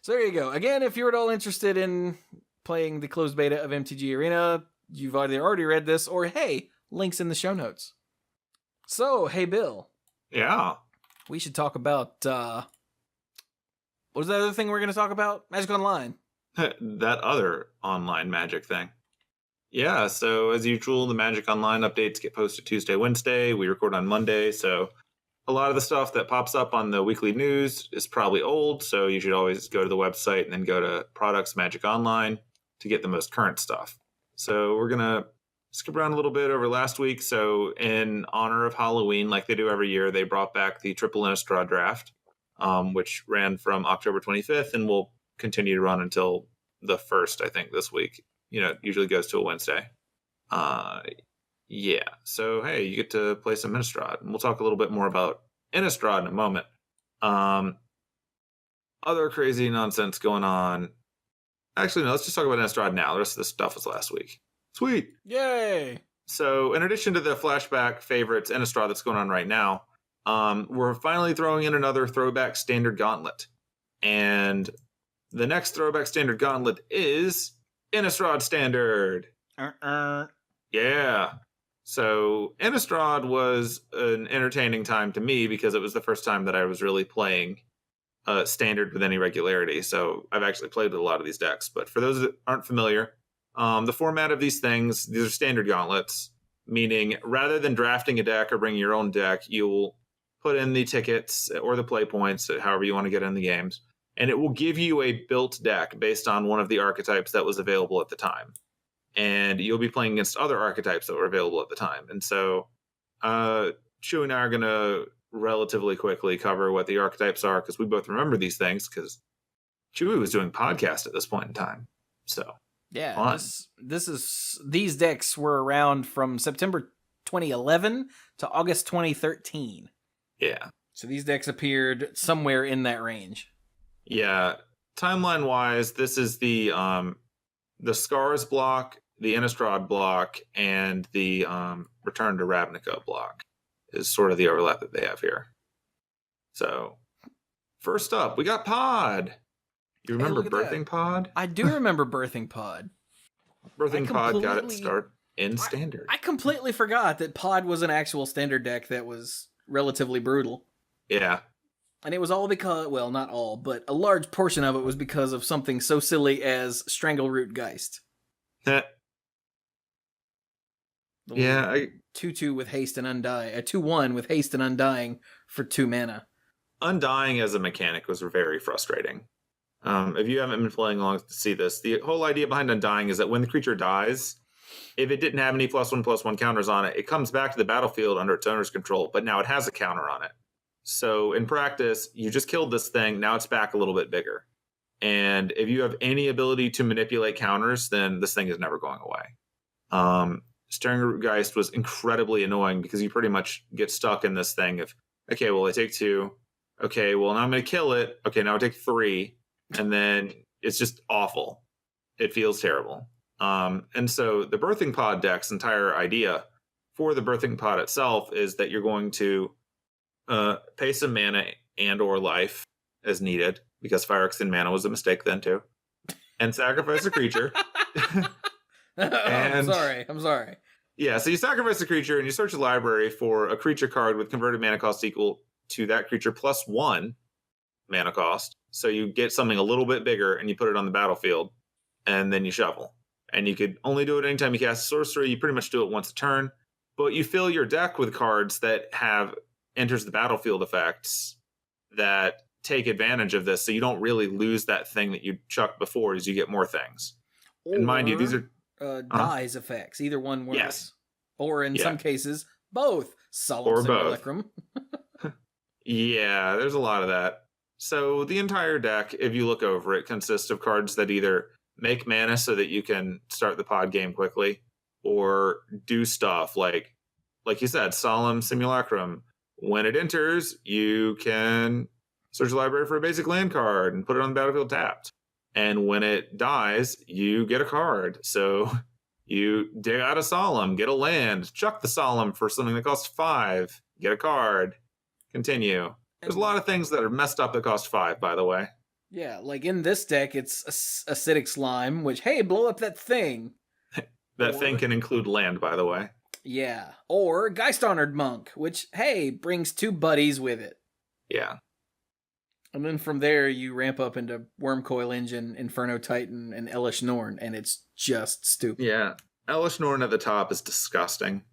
So there you go. Again, if you're at all interested in playing the closed beta of MTG Arena, you've either already read this or, hey, links in the show notes. So, hey, Bill. Yeah. We should talk about, what was that other thing we're going to talk about? Magic Online. That other online Magic thing. Yeah, so as usual, the Magic Online updates get posted Tuesday, Wednesday. We record on Monday, so a lot of the stuff that pops up on the weekly news is probably old, so you should always go to the website and then go to Products Magic Online to get the most current stuff. So we're going to skip around a little bit over last week. So in honor of Halloween, like they do every year, they brought back the Triple Innistrad Draft, which ran from October 25th and will continue to run until the 1st, I think, this week. It usually goes to a Wednesday. Yeah, so hey, you get to play some Innistrad, and we'll talk a little bit more about Innistrad in a moment. Other crazy nonsense going on. Actually, no, let's just talk about Innistrad now. The rest of this stuff was last week. Sweet. Yay! So, in addition to the flashback favorites Innistrad that's going on right now, we're finally throwing in another Throwback Standard Gauntlet. And the next Throwback Standard Gauntlet is Innistrad Standard. Yeah. So, Innistrad was an entertaining time to me because it was the first time that I was really playing Standard with any regularity. So, I've actually played with a lot of these decks. But for those that aren't familiar, the format of these are standard gauntlets, meaning rather than drafting a deck or bringing your own deck, you'll put in the tickets or the play points, however you want to get in the games, and it will give you a built deck based on one of the archetypes that was available at the time. And you'll be playing against other archetypes that were available at the time. And so Chewie and I are going to relatively quickly cover what the archetypes are, because we both remember these things, because Chewie was doing podcast at this point in time. So... yeah, these decks were around from September 2011 to August 2013. Yeah. So these decks appeared somewhere in that range. Yeah. Timeline-wise, this is the Scars block, the Innistrad block, and the Return to Ravnica block is sort of the overlap that they have here. So, first up, we got Pod. You remember Birthing Pod? I do remember Birthing Pod. Birthing Pod got its start in Standard. I completely forgot that Pod was an actual Standard deck that was relatively brutal. Yeah. And it was all because, well, not all, but a large portion of it was because of something so silly as Strangleroot Geist. Yeah, 2/2 with haste and undying. A 2/1 with haste and undying for 2 mana. Undying as a mechanic was very frustrating. If you haven't been playing long to see this, the whole idea behind Undying is that when the creature dies, if it didn't have any +1/+1 counters on it, it comes back to the battlefield under its owner's control, but now it has a counter on it. So in practice, you just killed this thing, now it's back a little bit bigger. And if you have any ability to manipulate counters, then this thing is never going away. Strangleroot Geist was incredibly annoying because you pretty much get stuck in this thing of, okay, well, I take 2. Okay, well, now I'm going to kill it. Okay, now I take 3. And then it's just awful. It feels terrible. And so the Birthing Pod deck's entire idea for the Birthing Pod itself is that you're going to pay some mana and or life as needed, because Phyrexian mana was a mistake then too, and sacrifice a creature. I'm sorry. Yeah, so you sacrifice a creature and you search the library for a creature card with converted mana cost equal to that creature +1 mana cost. So you get something a little bit bigger and you put it on the battlefield, and then you shuffle. And you could only do it anytime you cast a sorcery. You pretty much do it once a turn, but you fill your deck with cards that have enters the battlefield effects that take advantage of this, so you don't really lose that thing that you chucked before as you get more things. And mind you, these are dies effects. Either one works. Yes. Or in some cases, both. Solemn Simulacrum. Yeah, there's a lot of that. So the entire deck, if you look over it, consists of cards that either make mana so that you can start the pod game quickly, or do stuff like you said, Solemn Simulacrum. When it enters, you can search the library for a basic land card and put it on the battlefield tapped. And when it dies, you get a card. So you dig out a Solemn, get a land, chuck the Solemn for something that costs 5, get a card, continue. There's a lot of things that are messed up that cost 5, by the way. Yeah, like in this deck, it's Acidic Slime, which, hey, blow up that thing. That thing can include land, by the way. Yeah. Or Geist Honored Monk, which, hey, brings 2 buddies with it. Yeah. And then from there, you ramp up into Wormcoil Engine, Inferno Titan, and Elish Norn, and it's just stupid. Yeah. Elish Norn at the top is disgusting.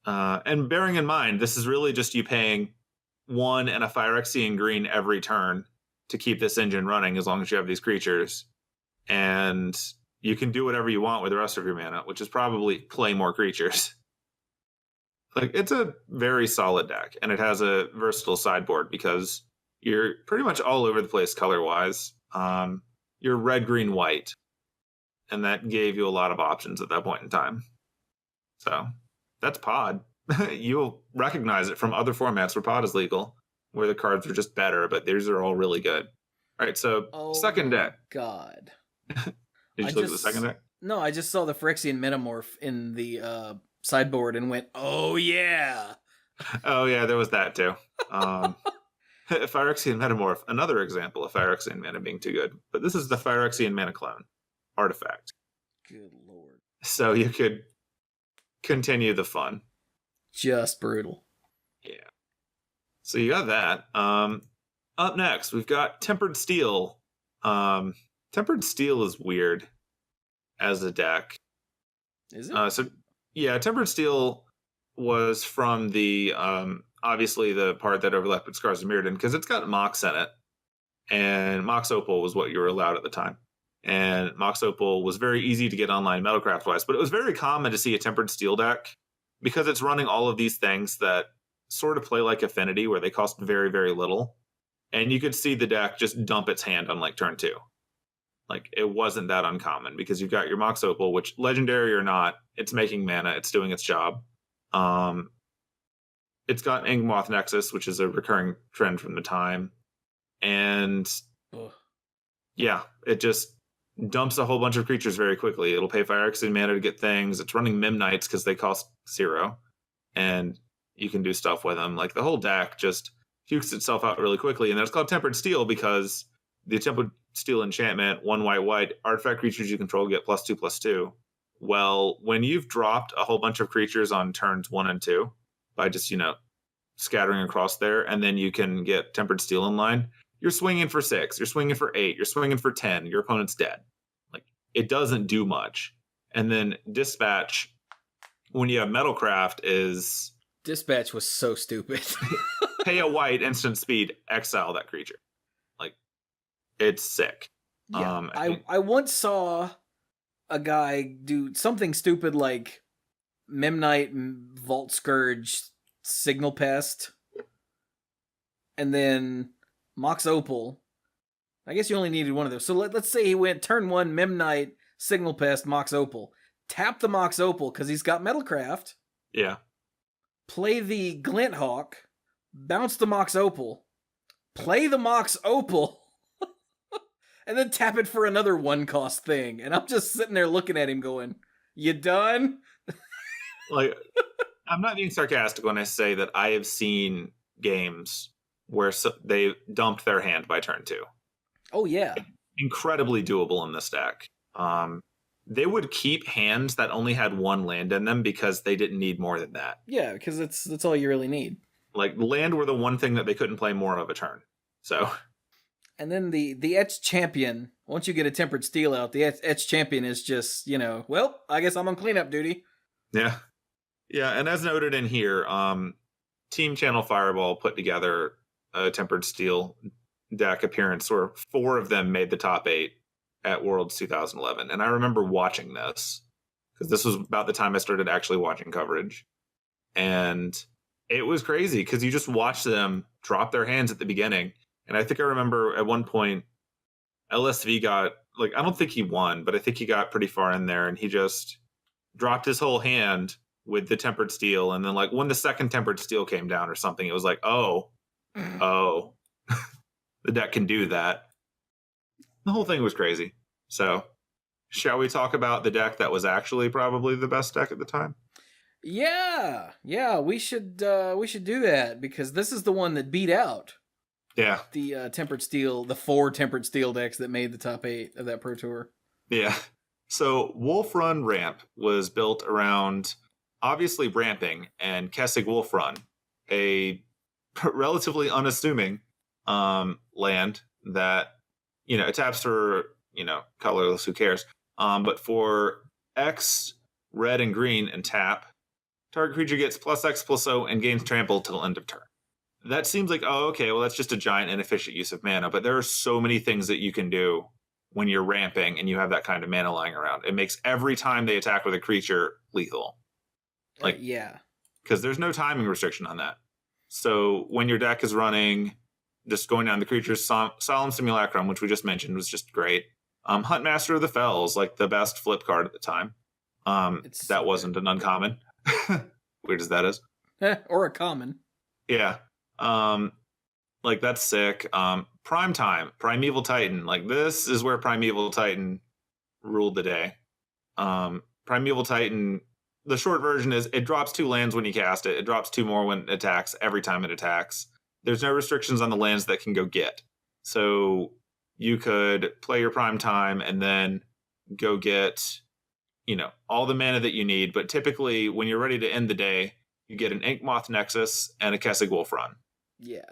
And bearing in mind, this is really just you paying 1 and a Phyrexian green every turn to keep this engine running as long as you have these creatures. And you can do whatever you want with the rest of your mana, which is probably play more creatures. Like, it's a very solid deck, and it has a versatile sideboard because you're pretty much all over the place color-wise. You're red, green, white, and that gave you a lot of options at that point in time. So, that's Pod. You'll recognize it from other formats where Pod is legal, where the cards are just better, but these are all really good. All right, so second deck. God. Did you look at the second deck? No, I just saw the Phyrexian Metamorph in the sideboard and went, oh yeah. Oh yeah, there was that too. Phyrexian Metamorph, another example of Phyrexian mana being too good. But this is the Phyrexian Mana Clone artifact. Good lord. So you could continue the fun. Just brutal. Yeah. So you got that. Up next, we've got Tempered Steel. Tempered Steel is weird as a deck. Is it? Tempered Steel was from the obviously the part that overlapped with Scars of Mirrodin, because it's got Mox in it, and Mox Opal was what you were allowed at the time. And Mox Opal was very easy to get online Metalcraft wise, but it was very common to see a Tempered Steel deck because it's running all of these things that sort of play like Affinity, where they cost very, very little. And you could see the deck just dump its hand on like turn 2. Like, it wasn't that uncommon because you've got your Mox Opal, which, legendary or not, it's making mana, it's doing its job. It's got Angmoth Nexus, which is a recurring trend from the time. And yeah, it just dumps a whole bunch of creatures very quickly. It'll pay Phyrexian mana to get things. It's running Mim Knights because they cost 0. And you can do stuff with them. Like, the whole deck just pukes itself out really quickly. And that's called Tempered Steel because the Tempered Steel enchantment, 1 white, artifact creatures you control get +2/+2. Well, when you've dropped a whole bunch of creatures on turns 1 and 2 by just, scattering across there, and then you can get Tempered Steel in line, you're swinging for 6, you're swinging for 8, you're swinging for 10, your opponent's dead. Like, it doesn't do much. And then Dispatch, when you have Metalcraft, is... Dispatch was so stupid. Pay a white, instant speed, exile that creature. Like, it's sick. Yeah, I once saw a guy do something stupid like Memnite, Vault Scourge, Signal Pest, and then Mox Opal. I guess you only needed one of those. So let's say he went turn 1, Memnite, Signal Pest, Mox Opal. Tap the Mox Opal because he's got Metalcraft. Yeah. Play the Glint Hawk, bounce the Mox Opal, play the Mox Opal, and then tap it for another 1-cost thing. And I'm just sitting there looking at him going, you done? Like, I'm not being sarcastic when I say that I have seen games where they dumped their hand by turn 2. Oh, yeah. Incredibly doable in this deck. They would keep hands that only had 1 land in them because they didn't need more than that. Yeah, because that's all you really need. Like, land were the one thing that they couldn't play more of a turn. So... And then the Etched Champion, once you get a Tempered Steel out, the Etched Champion is just, well, I guess I'm on cleanup duty. Yeah. Yeah, and as noted in here, Team Channel Fireball put together a Tempered Steel deck appearance where 4 of them made the top 8 at Worlds 2011. And I remember watching this, because this was about the time I started actually watching coverage. And it was crazy, because you just watched them drop their hands at the beginning. And I think I remember at one point, LSV got, like, I don't think he won, but I think he got pretty far in there, and he just dropped his whole hand with the Tempered Steel. And then, like, when the second Tempered Steel came down or something, it was like, oh, the deck can do that. The whole thing was crazy. So, shall we talk about the deck that was actually probably the best deck at the time? Yeah, we should do that, because this is the one that beat out. Yeah. The Tempered Steel, the 4 Tempered Steel decks that made the top 8 of that Pro Tour. Yeah. So Wolf Run Ramp was built around, obviously, ramping and Kessig Wolf Run, a relatively unassuming land that, it taps for, colorless, who cares? But for X, red and green, and tap, target creature gets +X/+0 and gains trample till end of turn. That seems like, oh, okay, well, that's just a giant inefficient use of mana. But there are so many things that you can do when you're ramping and you have that kind of mana lying around. It makes every time they attack with a creature lethal. Like, yeah. Because there's no timing restriction on that. So when your deck is running, just going down the creatures, Solemn Simulacrum, which we just mentioned, was just great. Huntmaster of the Fells, like the best flip card at the time. That wasn't an uncommon. Weird as that is. Or a common. Yeah. Like, that's sick. Prime Time, Primeval Titan. Like, this is where Primeval Titan ruled the day. Primeval Titan, the short version is it drops 2 lands when you cast it. It drops 2 more when it attacks every time it attacks. There's no restrictions on the lands that can go get. So you could play your prime time and then go get, all the mana that you need. But typically, when you're ready to end the day, you get an Inkmoth Nexus and a Kessig Wolf Run. Yeah.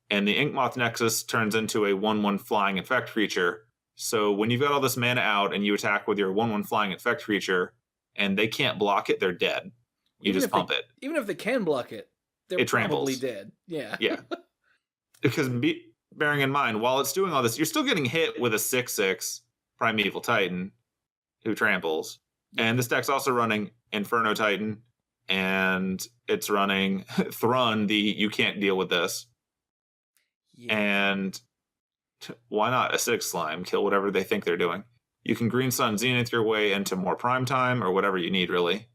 And the Inkmoth Nexus turns into a 1/1 flying effect creature. So when you've got all this mana out and you attack with your 1/1 flying effect creature and they can't block it, they're dead. You just pump it. Even if they can block it, they're probably dead. Yeah. Yeah. Because bearing in mind, while it's doing all this, you're still getting hit with a 6/6 Primeval Titan who tramples. And this deck's also running Inferno Titan, and it's running Thrun, the you can't deal with this. Yeah. And why not a 6 slime? Kill whatever they think they're doing. You can Green Sun Zenith your way into more prime time or whatever you need, really.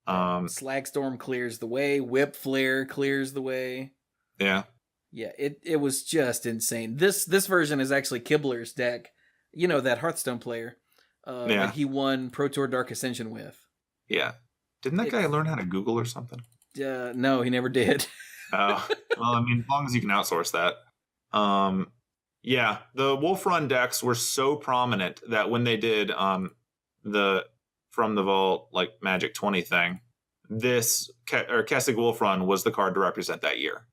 Slagstorm clears the way. Whip Flare clears the way. Yeah. Yeah, it was just insane. This version is actually Kibler's deck. That Hearthstone player. That he won Pro Tour Dark Ascension with. Yeah. Didn't that guy learn how to Google or something? No, he never did. Oh, well, I mean, as long as you can outsource that. Yeah, the Wolf Run decks were so prominent that when they did the From the Vault like Magic 20 thing, this Kessig Wolf Run was the card to represent that year,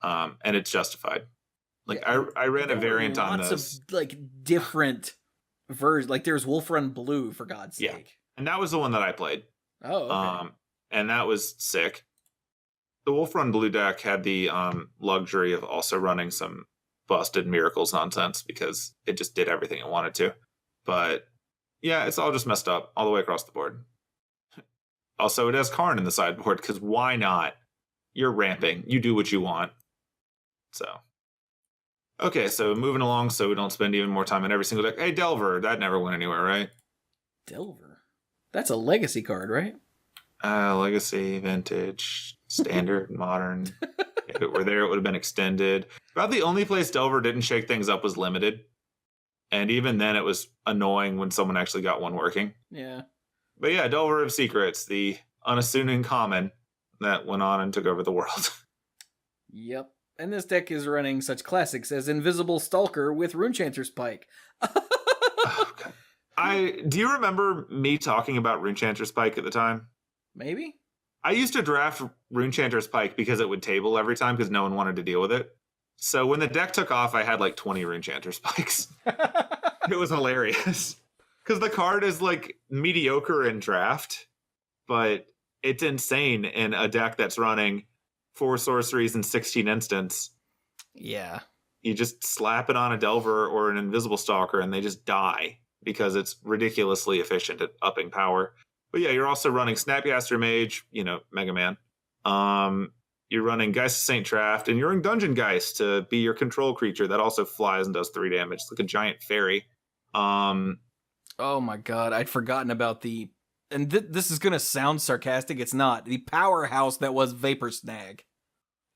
and it's justified. Like I ran a variant on this. Lots of different versions. Like there's Wolf Run Blue, for God's sake. Yeah, and that was the one that I played. Oh, okay. And that was sick. The Wolf Run Blue deck had the luxury of also running some busted miracles nonsense because it just did everything it wanted to. But yeah, it's all just messed up all the way across the board. Also, it has Karn in the sideboard because why not? You're ramping. You do what you want. So, okay, so moving along so we don't spend even more time on every single deck. Hey, Delver, that never went anywhere, right? Delver? That's a legacy card, right? Legacy, Vintage, Standard, Modern. If it were there, it would have been extended. About the only place Delver didn't shake things up was Limited. And even then, it was annoying when someone actually got one working. Yeah. But yeah, Delver of Secrets, the unassuming common that went on and took over the world. Yep. And this deck is running such classics as Invisible Stalker with Runechanter's Pike. Oh, God. Do you remember me talking about Runechanter's Pike at the time? Maybe. I used to draft Runechanter's Pike because it would table every time because no one wanted to deal with it. So when the deck took off, I had like 20 Runechanter's Pikes. It was hilarious. Because the card is like mediocre in draft, but it's insane in a deck that's running 4 sorceries and 16 instants. Yeah. You just slap it on a Delver or an Invisible Stalker and they just die because it's ridiculously efficient at upping power. But yeah, you're also running Snapcaster Mage, Mega Man. You're running Geist of St. Traft, and you're running Dungeon Geist to be your control creature that also flies and does 3 damage. It's like a giant fairy. Oh my God, I'd forgotten about the... And this is going to sound sarcastic, it's not. The powerhouse that was Vapor Snag.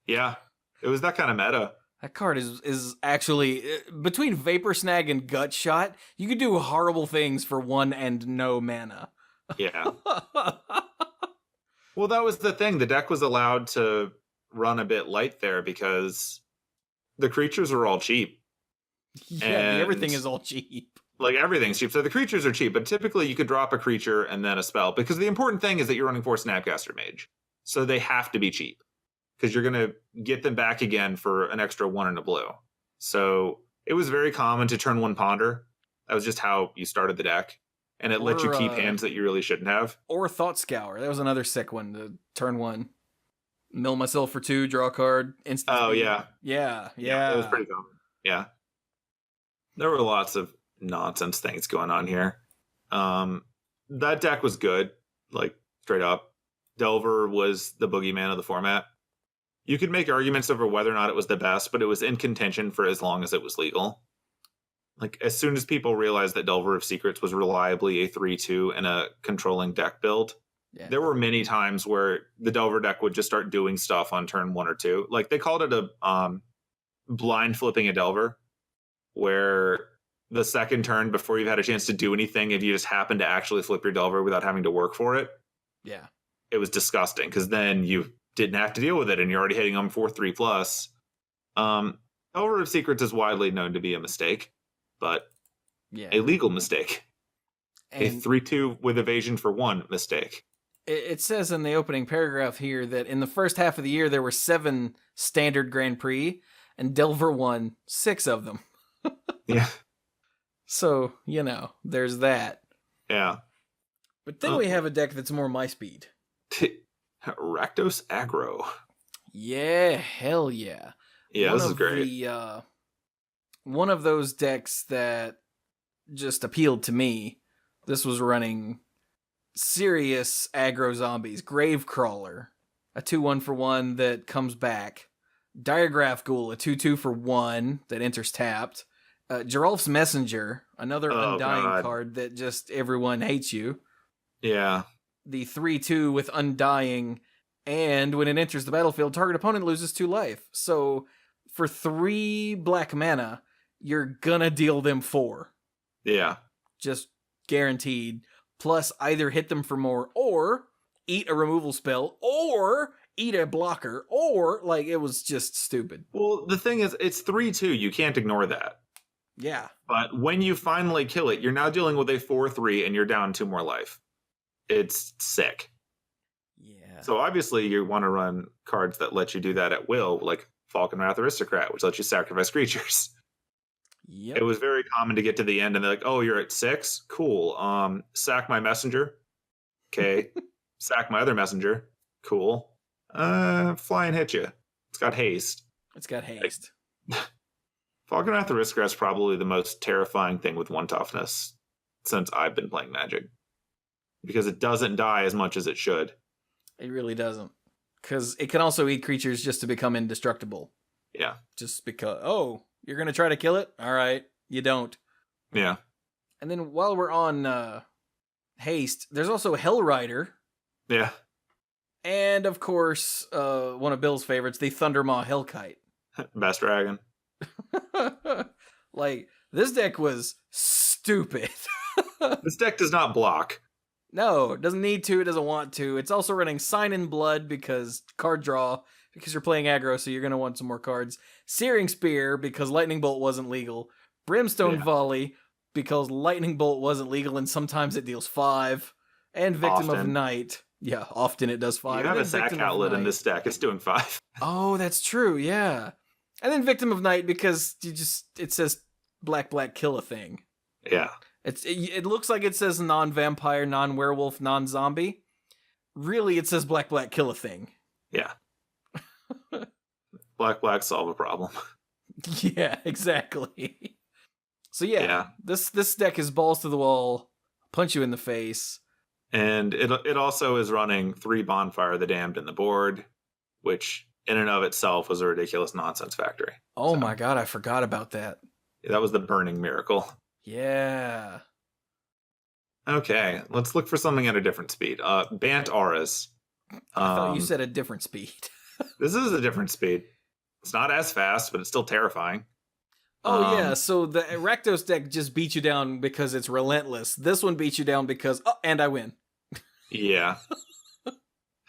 Yeah, it was that kind of meta. That card is actually... Between Vapor Snag and Gut Shot, you could do horrible things for 1 and no mana. Yeah. Well, that was the thing. The deck was allowed to run a bit light there because the creatures were all cheap. Yeah, everything is all cheap. Like, everything's cheap. So the creatures are cheap, but typically you could drop a creature and then a spell. Because the important thing is that you're running 4 Snapcaster Mage. So they have to be cheap. Because you're going to get them back again for an extra 1 and a blue. So it was very common to turn 1 Ponder. That was just how you started the deck. And it let you keep hands that you really shouldn't have. Or Thought Scour. That was another sick one to turn 1. Mill myself for 2, draw a card, instant. Oh, speed. yeah. Yeah. It was pretty common. Yeah. There were lots of nonsense things going on here. That deck was good, like, straight up. Delver was the boogeyman of the format. You could make arguments over whether or not it was the best, but it was in contention for as long as it was legal. Like, as soon as people realized that Delver of Secrets was reliably a 3-2 in a controlling deck build, there were many times where the Delver deck would just start doing stuff on turn 1 or 2. Like, they called it a blind flipping a Delver, where the second turn before you've had a chance to do anything, if you just happen to actually flip your Delver without having to work for it. Yeah. It was disgusting because then you didn't have to deal with it and you're already hitting them for 3+. Delver of Secrets is widely known to be a mistake, but a legal mistake. And a 3/2 with evasion for 1 mistake. It says in the opening paragraph here that in the first half of the year, there were 7 standard Grand Prix, and Delver won 6 of them. Yeah. So, there's that. Yeah. But then we have a deck that's more my speed. Rakdos Aggro. Yeah, hell yeah. Yeah, this is great. One of those decks that just appealed to me. This was running serious aggro zombies. Gravecrawler, a 2/1 for 1 that comes back. Diregraph Ghoul, a 2/2 for 1 that enters tapped. Geralf's Messenger, another Undying card that just everyone hates you. Yeah. The 3/2 with Undying, and when it enters the battlefield, target opponent loses 2 life. So for 3 black mana, you're gonna deal them 4. Yeah. Just guaranteed. Plus either hit them for more, or eat a removal spell, or eat a blocker, or, it was just stupid. Well, the thing is, it's 3/2. You can't ignore that. Yeah. But when you finally kill it, you're now dealing with a 4/3 and you're down 2 more life. It's sick. Yeah. So obviously you want to run cards that let you do that at will, like Falcon Wrath Aristocrat, which lets you sacrifice creatures. Yep. It was very common to get to the end and they're like, oh, you're at 6? Cool. Sack my messenger. Okay. Sack my other messenger. Cool. Fly and hit you. It's got haste. Falcon Wrath Aristocrat is probably the most terrifying thing with 1 toughness since I've been playing Magic. Because it doesn't die as much as it should. It really doesn't. Because it can also eat creatures just to become indestructible. Yeah. Just because, you're going to try to kill it? All right. You don't. Yeah. And then while we're on haste, there's also Hellrider. Yeah. And, of course, one of Bill's favorites, the Thundermaw Hellkite. Best dragon. This deck was stupid. This deck does not block. No, it doesn't need to, it doesn't want to. It's also running Sign in Blood because card draw, because you're playing aggro, so you're going to want some more cards. Searing Spear because Lightning Bolt wasn't legal. Brimstone Volley because Lightning Bolt wasn't legal and sometimes it deals 5. And Victim of Night. Yeah, often it does 5. You have a sack outlet in this deck. It's doing 5. Oh, that's true, yeah. And then Victim of Night because it says black kill a thing. Yeah. It looks like it says non-vampire, non-werewolf, non-zombie. Really, it says black kill a thing. Yeah. black solve a problem. Yeah, exactly. So yeah. This deck is balls to the wall, punch you in the face. And it also is running 3 Bonfire the Damned in the board, which in and of itself was a ridiculous nonsense factory. Oh my god, I forgot about that. That was the burning miracle. Yeah. Okay, let's look for something at a different speed. Bant Auras. I thought you said a different speed. This is a different speed. It's not as fast, but it's still terrifying. Oh, yeah, so the Rakdos deck just beat you down because it's relentless. This one beats you down because, and I win. Yeah.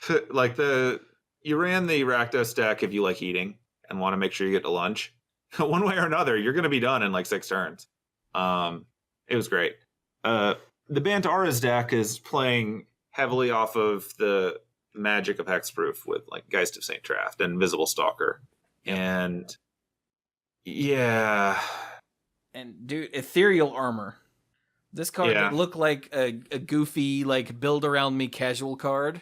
You ran the Rakdos deck if you like eating and want to make sure you get to lunch. One way or another, you're going to be done in 6 turns. It was great. The Bant Auras deck is playing heavily off of the magic of Hexproof with Geist of St. Traft and Visible Stalker. And yeah. And dude, Ethereal Armor. This card looked like a goofy, build around me casual card.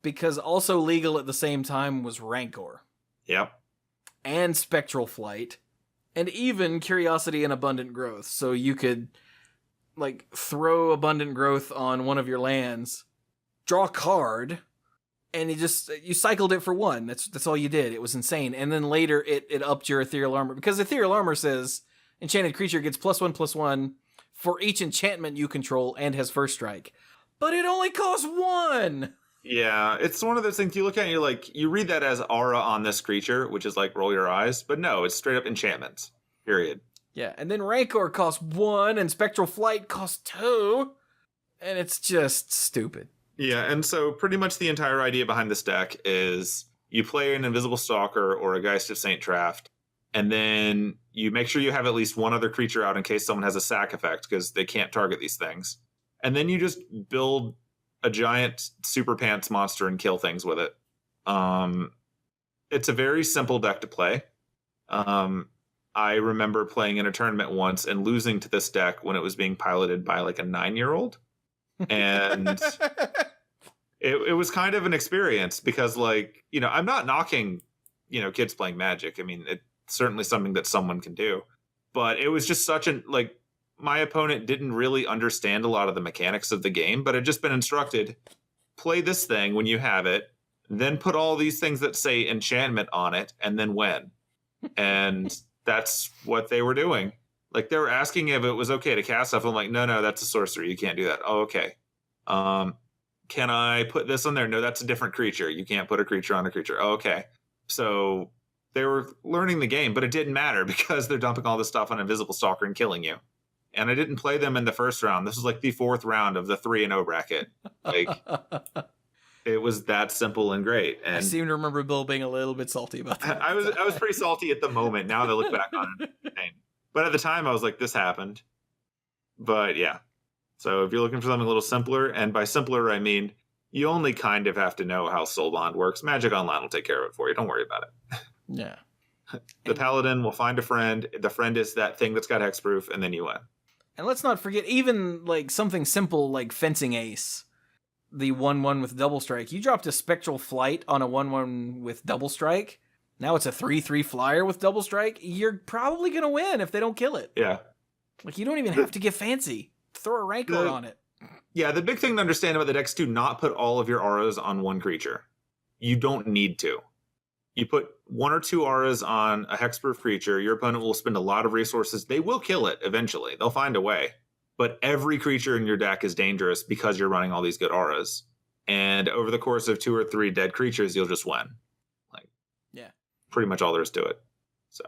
Because also legal at the same time was Rancor. Yep. And Spectral Flight. And even Curiosity and Abundant Growth. So you could throw Abundant Growth on one of your lands, draw a card, and you cycled it for 1. That's all you did. It was insane. And then later it upped your Ethereal Armor, because Ethereal Armor says enchanted creature gets +1/+1 for each enchantment you control and has first strike. But it only costs 1. Yeah, it's one of those things you look at and you're you read that as aura on this creature, which is roll your eyes, but no, it's straight up enchantments. Period. Yeah, and then Rancor costs 1 and Spectral Flight costs 2. And it's just stupid. Yeah, and so pretty much the entire idea behind this deck is you play an Invisible Stalker or a Geist of Saint Traft, and then you make sure you have at least one other creature out in case someone has a sack effect, because they can't target these things. And then you just build a giant Super Pants monster and kill things with it. It's a very simple deck to play. I remember playing in a tournament once and losing to this deck when it was being piloted by like a 9-year-old. And it was kind of an experience because, like, you know, I'm not knocking, you know, kids playing Magic. I mean, it's certainly something that someone can do. But it was just such an, like, my opponent didn't really understand a lot of the mechanics of the game, but had just been instructed, play this thing when you have it, then put all these things that say enchantment on it, and then win. And that's what they were doing. Like, they were asking if it was okay to cast stuff. I'm like, no, that's a sorcery. You can't do that. Oh, okay. Can I put this on there? No, that's a different creature. You can't put a creature on a creature. Oh, okay. So they were learning the game, but it didn't matter because they're dumping all this stuff on Invisible Stalker and killing you. And I didn't play them in the first round. This was like the 4th round of the 3-0 bracket. Like, it was that simple and great. And I seem to remember Bill being a little bit salty about that. I was pretty salty at the moment. Now that I look back on it. But at the time, I was like, this happened. But yeah. So if you're looking for something a little simpler, and by simpler, I mean, you only kind of have to know how Soul Bond works. Magic Online will take care of it for you. Don't worry about it. Yeah. The Paladin will find a friend. The friend is that thing that's got hexproof, and then you win. And let's not forget, even like something simple like Fencing Ace, the 1/1 with Double Strike. You dropped a Spectral Flight on a 1/1 with Double Strike. Now it's a 3/3 flyer with Double Strike. You're probably going to win if they don't kill it. Yeah. Like, you don't even have to get fancy. Throw a Rancor on it. Yeah, the big thing to understand about the decks, do not put all of your auras on one creature. You don't need to. You put 1 or 2 auras on a hexproof creature, your opponent will spend a lot of resources. They will kill it eventually. They'll find a way. But every creature in your deck is dangerous because you're running all these good auras. And over the course of 2 or 3 dead creatures, you'll just win. Like, yeah, pretty much all there is to it. So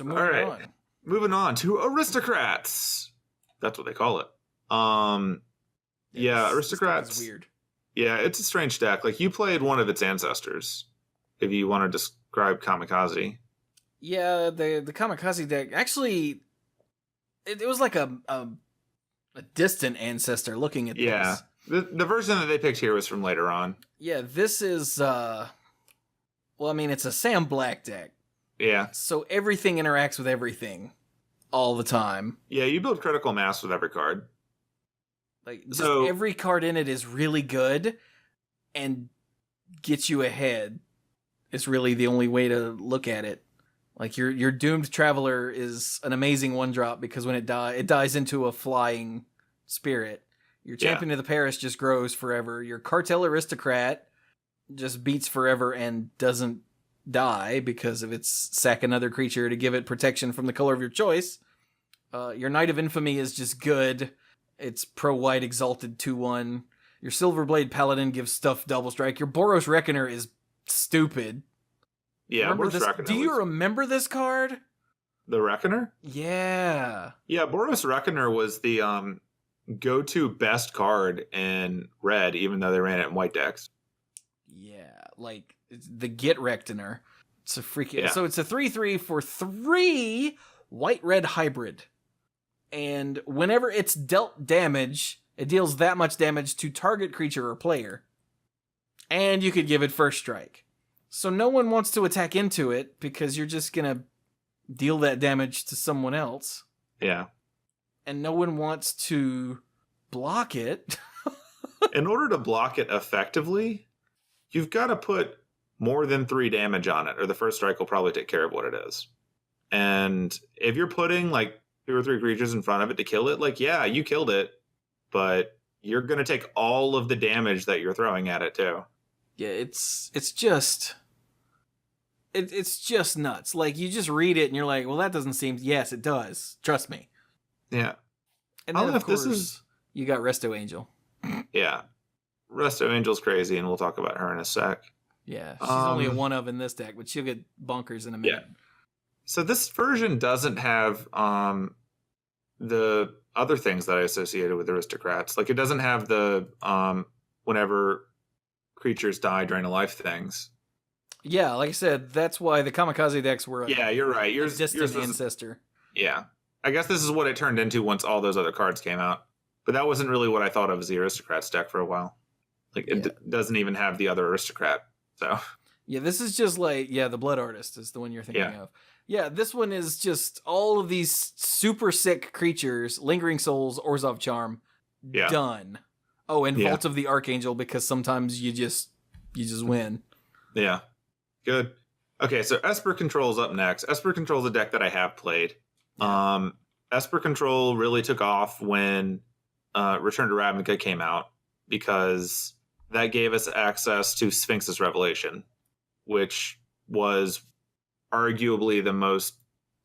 moving on. Moving on to Aristocrats. That's what they call it. Yeah, Aristocrats. It's weird. Yeah, it's a strange deck. Like, you played one of its ancestors, if you want to describe Kamikaze. Yeah, the Kamikaze deck, actually, it was like a distant ancestor looking at this. Yeah, the version that they picked here was from later on. Yeah, this is, well, I mean, it's a Sam Black deck. Yeah. So everything interacts with everything all the time. Yeah, you build critical mass with every card. Like, just every card in it is really good and gets you ahead. It's really the only way to look at it. Like, your Doomed Traveler is an amazing 1-drop because when it dies into a flying spirit. Your Champion of the Paris just grows forever. Your Cartel Aristocrat just beats forever and doesn't die because of its sack another creature to give it protection from the color of your choice. Your Knight of Infamy is just good. It's pro-white exalted 2/1. Your Silverblade Paladin gives stuff double strike. Your Boros Reckoner is stupid. Yeah, Boros Reckoner. Do you remember this card? The Reckoner? Yeah. Yeah, Boros Reckoner was the go-to best card in red, even though they ran it in white decks. Yeah, like, it's the Get Reckoner. It's a freaking... Yeah. So it's a 3/3 for 3 white-red hybrid. And whenever it's dealt damage, it deals that much damage to target creature or player. And you could give it first strike. So no one wants to attack into it because you're just going to deal that damage to someone else. Yeah. And no one wants to block it. In order to block it effectively, you've got to put more than 3 damage on it, or the first strike will probably take care of what it is. And if you're putting like 2 or 3 creatures in front of it to kill it, like, yeah, you killed it, but you're going to take all of the damage that you're throwing at it too. Yeah, it's just nuts. Like, you just read it and you're like, well, that doesn't seem... Yes, it does. Trust me. Yeah. And then, of course, you got Resto Angel. Yeah. Resto Angel's crazy, and we'll talk about her in a sec. Yeah, she's only a 1 of in this deck, but she'll get bonkers in a minute. So this version doesn't have the other things that I associated with aristocrats. Like it doesn't have the whenever creatures die drain a life things. Yeah, like I said, that's why the kamikaze decks were Yeah, you're right. a distant was, ancestor. yeah. I guess this is what it turned into once all those other cards came out. But that wasn't really what I thought of as the aristocrats deck for a while. Like it doesn't even have the other aristocrat. So yeah, this is just like the Blood Artist is the one you're thinking of. Yeah, this one is just all of these super sick creatures, Lingering Souls, Orzhov Charm, done. Oh, and Vault of the Archangel, because sometimes you just win. Yeah. Good. Okay, so Esper Control's up next. Esper Control's a deck that I have played. Esper Control really took off when Return to Ravnica came out, because that gave us access to Sphinx's Revelation, which was arguably the most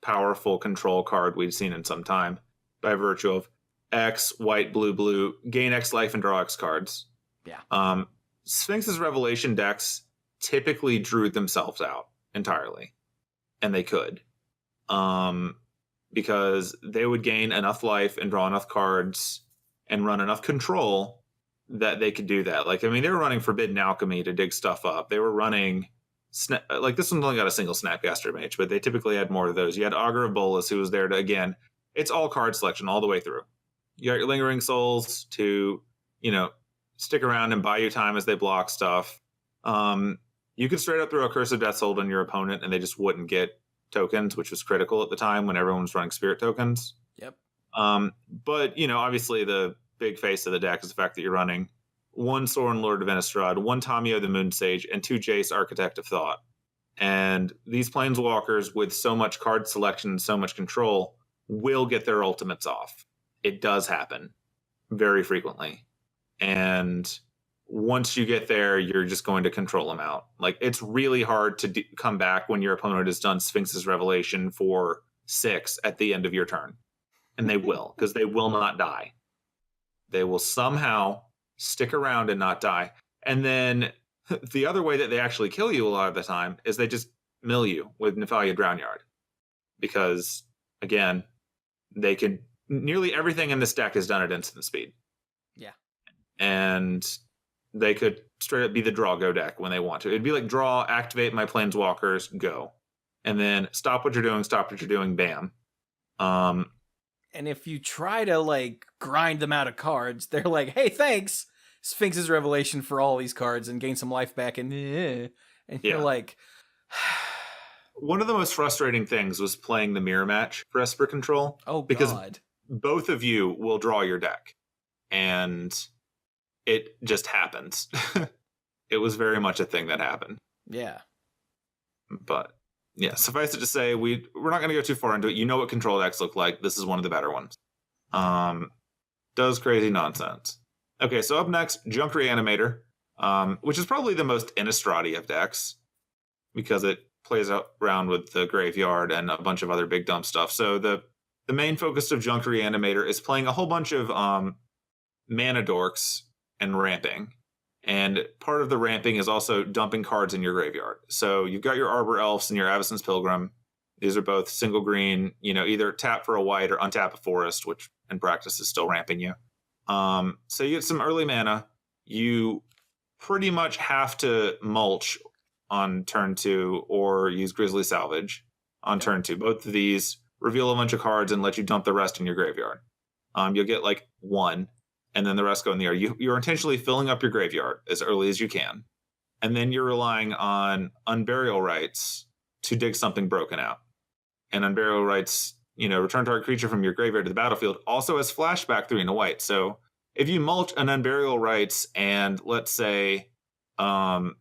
powerful control card we'd seen in some time, by virtue of X, white, blue, blue, gain X life and draw X cards. Yeah. Sphinx's Revelation decks typically drew themselves out entirely, and they could. Because they would gain enough life and draw enough cards and run enough control that they could do that. Like, I mean, they were running Forbidden Alchemy to dig stuff up. They were running like this one's only got a single Snapcaster Mage, but they typically had more of those. You had Augur of Bolas, who was there to, again, it's all card selection all the way through. You got your Lingering Souls to, stick around and buy you time as they block stuff. You could straight up throw a Curse of Death Hold on your opponent and they just wouldn't get tokens, which was critical at the time when everyone was running Spirit tokens. Yep. But, obviously the big face of the deck is the fact that you're running 1 Sorin Lord of Innistrad, 1 Tamio the Moon Sage, and 2 Jace Architect of Thought. And these planeswalkers with so much card selection and so much control will get their ultimates off. It does happen very frequently. And once you get there, you're just going to control them out. Like, it's really hard to come back when your opponent has done Sphinx's Revelation for 6 at the end of your turn. And they will, because they will not die. They will somehow stick around and not die. And then the other way that they actually kill you a lot of the time is they just mill you with Nephalia Drownyard. Because, again, they can... Nearly everything in this deck is done at instant speed. Yeah. And they could straight up be the draw go deck when they want to. It'd be like draw, activate my planeswalkers, go. And then stop what you're doing, bam. And if you try to, grind them out of cards, they're like, hey, thanks, Sphinx's Revelation for all these cards and gain some life back, and you're like... One of the most frustrating things was playing the mirror match for Esper Control. Oh, because God. Both of you will draw your deck. And it just happens. It was very much a thing that happened. Yeah. But... yeah, suffice it to say, we're not going to go too far into it. You know what control decks look like. This is one of the better ones. Does crazy nonsense. Okay, so up next, Junk Reanimator, which is probably the most Innistrad-y of decks, because it plays around with the graveyard and a bunch of other big dumb stuff. So the main focus of Junk Reanimator is playing a whole bunch of mana dorks and ramping. And part of the ramping is also dumping cards in your graveyard. So you've got your Arbor Elves and your Avacyn's Pilgrim. These are both single green, either tap for a white or untap a forest, which in practice is still ramping you. So you get some early mana. You pretty much have to mulch on turn 2 or use Grizzly Salvage on turn 2. Both of these reveal a bunch of cards and let you dump the rest in your graveyard. You'll get 1. And then the rest go in the air. You're intentionally filling up your graveyard as early as you can. And then you're relying on Unburial Rites to dig something broken out. And Unburial Rites, return target creature from your graveyard to the battlefield, also has flashback 3 and a white. So if you mulch an Unburial Rites and, let's say, an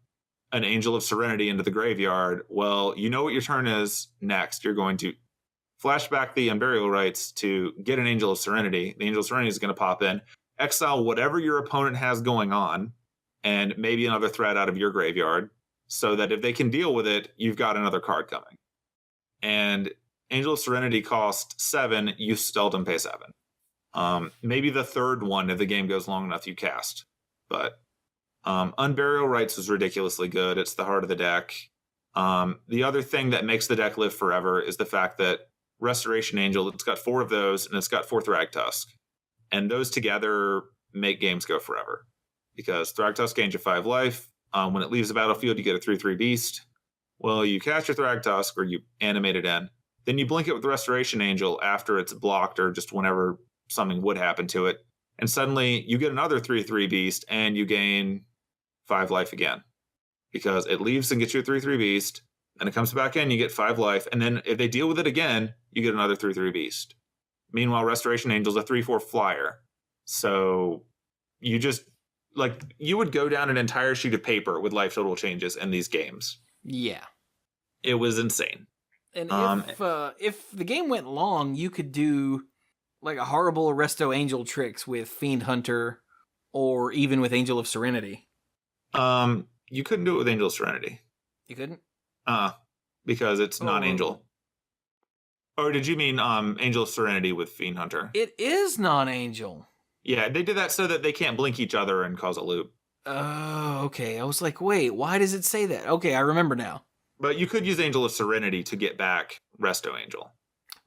Angel of Serenity into the graveyard, well, you know what your turn is next. You're going to flashback the Unburial Rites to get an Angel of Serenity. The Angel of Serenity is going to pop in, exile whatever your opponent has going on, and maybe another threat out of your graveyard, so that if they can deal with it, you've got another card coming. And Angel of Serenity cost 7, you seldom pay 7. Maybe the third one, if the game goes long enough, you cast. But Unburial Rites was ridiculously good. It's the heart of the deck. The other thing that makes the deck live forever is the fact that Restoration Angel, it's got 4 of those, and it's got 4 Thragtusk. And those together make games go forever. Because Thragtusk gains you 5 life. When it leaves the battlefield, you get a 3/3 beast. Well, you cast your Thragtusk, or you animate it in. Then you blink it with Restoration Angel after it's blocked, or just whenever something would happen to it. And suddenly, you get another 3/3 beast, and you gain 5 life again. Because it leaves and gets you a 3/3 beast, and it comes back in, you get 5 life, and then if they deal with it again, you get another 3/3 beast. Meanwhile, Restoration Angel's a 3/4 flyer. So you just, like, you would go down an entire sheet of paper with life total changes in these games. Yeah. It was insane. And if the game went long, you could do like a horrible Resto Angel tricks with Fiend Hunter or even with Angel of Serenity. You couldn't do it with Angel of Serenity. You couldn't? Because it's non-angel. Or did you mean Angel of Serenity with Fiend Hunter? It is non-angel. Yeah, they did that so that they can't blink each other and cause a loop. Oh, okay. I was like, wait, why does it say that? Okay, I remember now. But you could use Angel of Serenity to get back Resto Angel.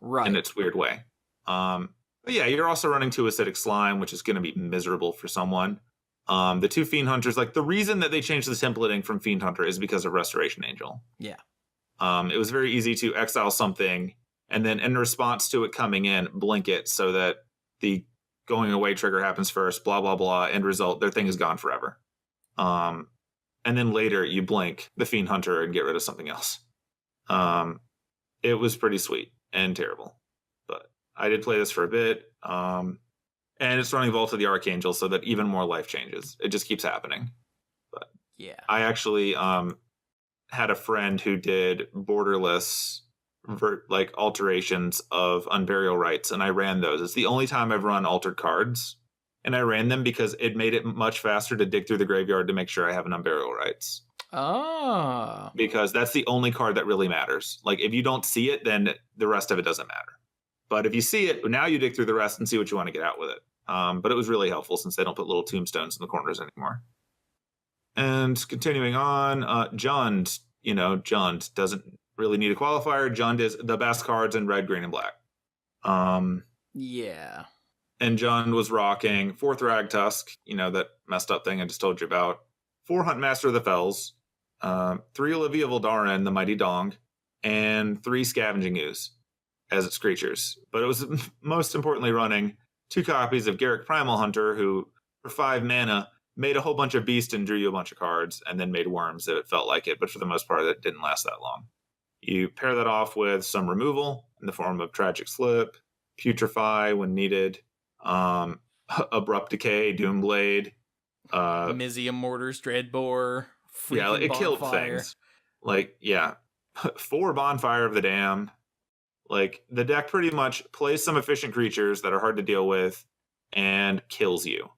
Right. In its weird way. But yeah, you're also running 2 Acidic Slime, which is going to be miserable for someone. The 2 Fiend Hunters, like the reason that they changed the templating from Fiend Hunter is because of Restoration Angel. Yeah. It was very easy to exile something and then in response to it coming in, blink it so that the going away trigger happens first, blah, blah, blah. End result, their thing is gone forever. And then later you blink the Fiend Hunter and get rid of something else. It was pretty sweet and terrible. But I did play this for a bit. And it's running Vault of the Archangel so that even more life changes. It just keeps happening. But yeah, I actually had a friend who did borderless alterations of Unburial Rites, and I ran those. It's the only time I've run altered cards, and I ran them because it made it much faster to dig through the graveyard to make sure I have an Unburial Rites. Oh. Because that's the only card that really matters. Like, if you don't see it, then the rest of it doesn't matter. But if you see it, now you dig through the rest and see what you want to get out with it. But it was really helpful since they don't put little tombstones in the corners anymore. And continuing on, Jund doesn't really need a qualifier. Jund is the best cards in red, green, and black. Yeah. And Jund was rocking 4 Thragtusk, that messed up thing I just told you about. 4 Huntmaster of the Fells, 3 Olivia Voldaren, the Mighty Dong, and 3 Scavenging Ooze as its creatures. But it was most importantly running 2 copies of Garruk Primal Hunter, who, for 5 mana, made a whole bunch of beasts and drew you a bunch of cards, and then made worms if it felt like it, but for the most part, it didn't last that long. You pair that off with some removal in the form of Tragic Slip, Putrefy when needed, Abrupt Decay, Doomblade, Mizium Mortars, Dreadbore, yeah, it killed things. 4 Bonfire of the Dam. Like, the deck pretty much plays some efficient creatures that are hard to deal with and kills you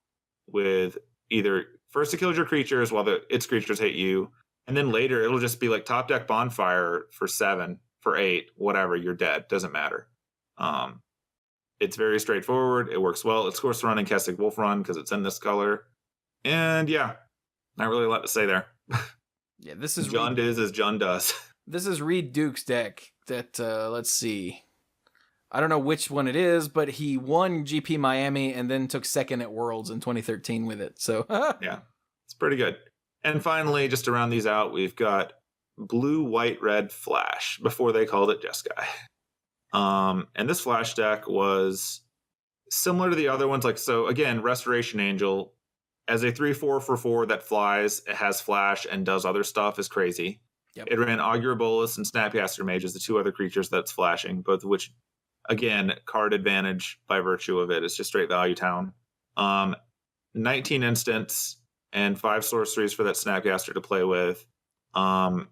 with either first it kills your creatures while its creatures hit you, and then later it'll just be like top deck Bonfire for 7, for 8, whatever, you're dead. Doesn't matter. It's very straightforward. It works well. It's, of course, running Keswick Wolf Run because it's in this color. And yeah, not really a lot to say there. Yeah, this is Jund is as Jund does. This is Reed Duke's deck that, let's see. I don't know which one it is, but he won GP Miami and then took second at Worlds in 2013 with it. So yeah, it's pretty good. And finally, just to round these out, we've got Blue, White, Red Flash before they called it Jeskai. And this Flash deck was similar to the other ones. Like, so again, Restoration Angel as a 3/4 for 4 that flies, it has Flash and does other stuff is crazy. Yep. It ran Augur Bolus and Snapcaster Mage as the 2 other creatures that's flashing, both of which, again, card advantage by virtue of it. It's just straight value town. 19 instants and 5 sorceries for that Snapcaster to play with.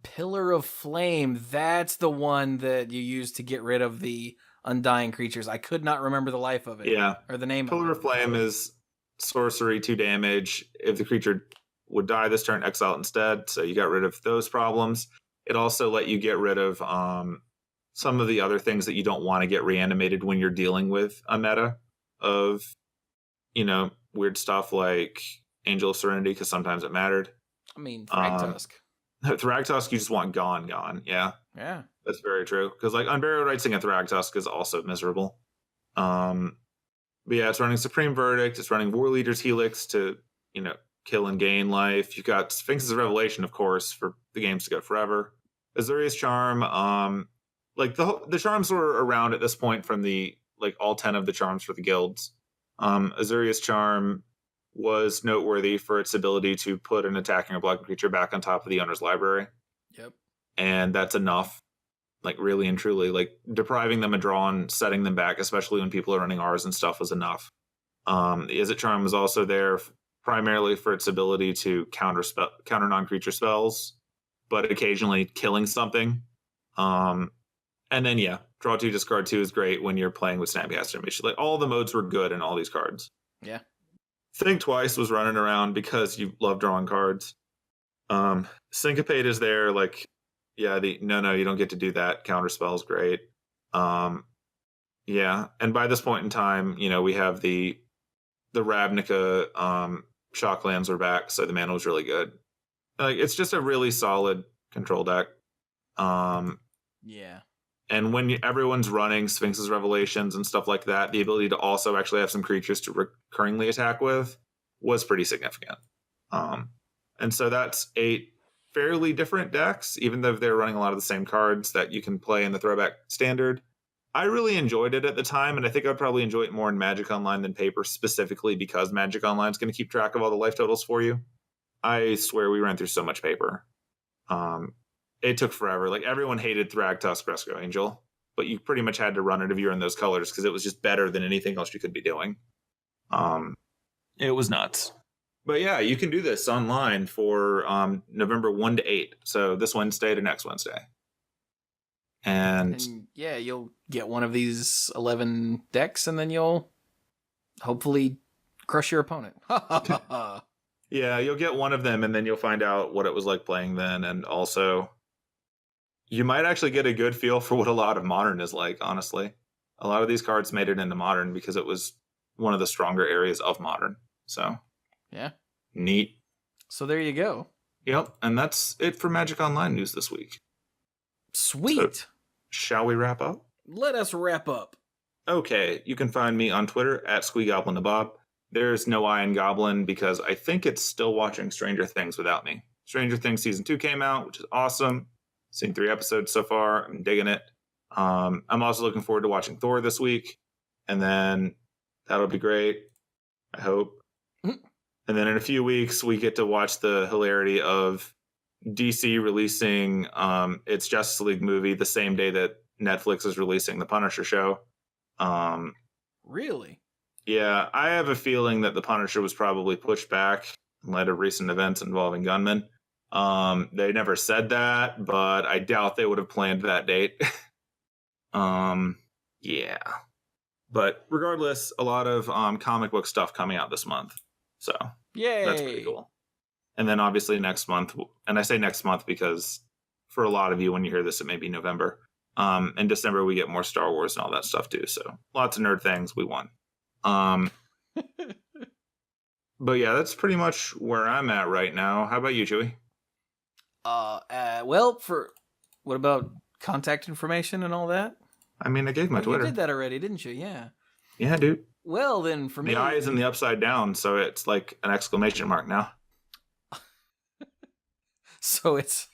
Pillar of Flame, that's the one that you use to get rid of the undying creatures. I could not remember the life of it. Yeah. Or the name Pillar of Flame is sorcery, 2 damage. If the creature would die this turn, exile it instead. So you got rid of those problems. It also let you get rid of some of the other things that you don't want to get reanimated when you're dealing with a meta of, weird stuff like Angel of Serenity, because sometimes it mattered. I mean, Thragtusk. Thragtusk, you just want gone. Yeah, Yeah. that's very true. Because like Unburial Rites a Thragtusk is also miserable. But yeah, it's running Supreme Verdict. It's running War Leader's Helix to, kill and gain life. You've got Sphinx's Revelation, of course, for the games to go forever. Azuria's Charm. Like the charms were around at this point from the all 10 of the charms for the guilds. Azuria's Charm was noteworthy for its ability to put an attacking or blocking creature back on top of the owner's library. Yep. And that's enough. Like really and truly, depriving them a draw and setting them back, especially when people are running R's and stuff, was enough. The Izzet Charm was also there primarily for its ability to counter non-creature spells, but occasionally killing something. And then draw 2, discard 2 is great when you're playing with Snappy Ass Animation. All the modes were good in all these cards. Yeah. Think Twice was running around because you love drawing cards. Syncopate is there, no, you don't get to do that. Counterspell is great. And by this point in time, we have the Ravnica Shocklands are back, so the mana was really good. It's just a really solid control deck. Yeah. And when everyone's running Sphinx's Revelations and stuff like that, the ability to also actually have some creatures to recurringly attack with was pretty significant. And so that's 8 fairly different decks, even though they're running a lot of the same cards that you can play in the Throwback Standard. I really enjoyed it at the time, and I think I'd probably enjoy it more in Magic Online than Paper, specifically because Magic Online is going to keep track of all the life totals for you. I swear we ran through so much Paper. It took forever. Everyone hated Thragtusk Rescue Angel, but you pretty much had to run it if you were in those colors because it was just better than anything else you could be doing. It was nuts. But yeah, you can do this online for November 1 to 8. So this Wednesday to next Wednesday. And yeah, you'll get one of these 11 decks, and then you'll hopefully crush your opponent. yeah, you'll get one of them, and then you'll find out what it was like playing then. And also, you might actually get a good feel for what a lot of Modern is like, honestly. A lot of these cards made it into Modern because it was one of the stronger areas of Modern. So, yeah. Neat. So there you go. Yep, and that's it for Magic Online news this week. Sweet. So, shall we wrap up? Let us wrap up. Okay, you can find me on Twitter at SqueeGoblinTheBob. There's no I in Goblin because I think it's still watching Stranger Things without me. Stranger Things Season 2 came out, which is awesome. Seen 3 episodes so far. I'm digging it. I'm also looking forward to watching Thor this week. And then that'll be great. I hope. And then in a few weeks, we get to watch the hilarity of DC releasing its Justice League movie the same day that Netflix is releasing the Punisher show. Really? Yeah, I have a feeling that the Punisher was probably pushed back in light of recent events involving gunmen. They never said that, but I doubt they would have planned that date. Yeah. But regardless, a lot of comic book stuff coming out this month. So yay, that's pretty cool. And then obviously next month, and I say next month because for a lot of you, when you hear this, it may be November. In December, we get more Star Wars and all that stuff too. So lots of nerd things. We won. But yeah, that's pretty much where I'm at right now. How about you, Chewie? Well, what about contact information and all that? I mean, I gave my Twitter. You did that already, didn't you? Yeah. Yeah, dude. Well, then for me, the I is in the upside down, so it's like an exclamation mark now. So it's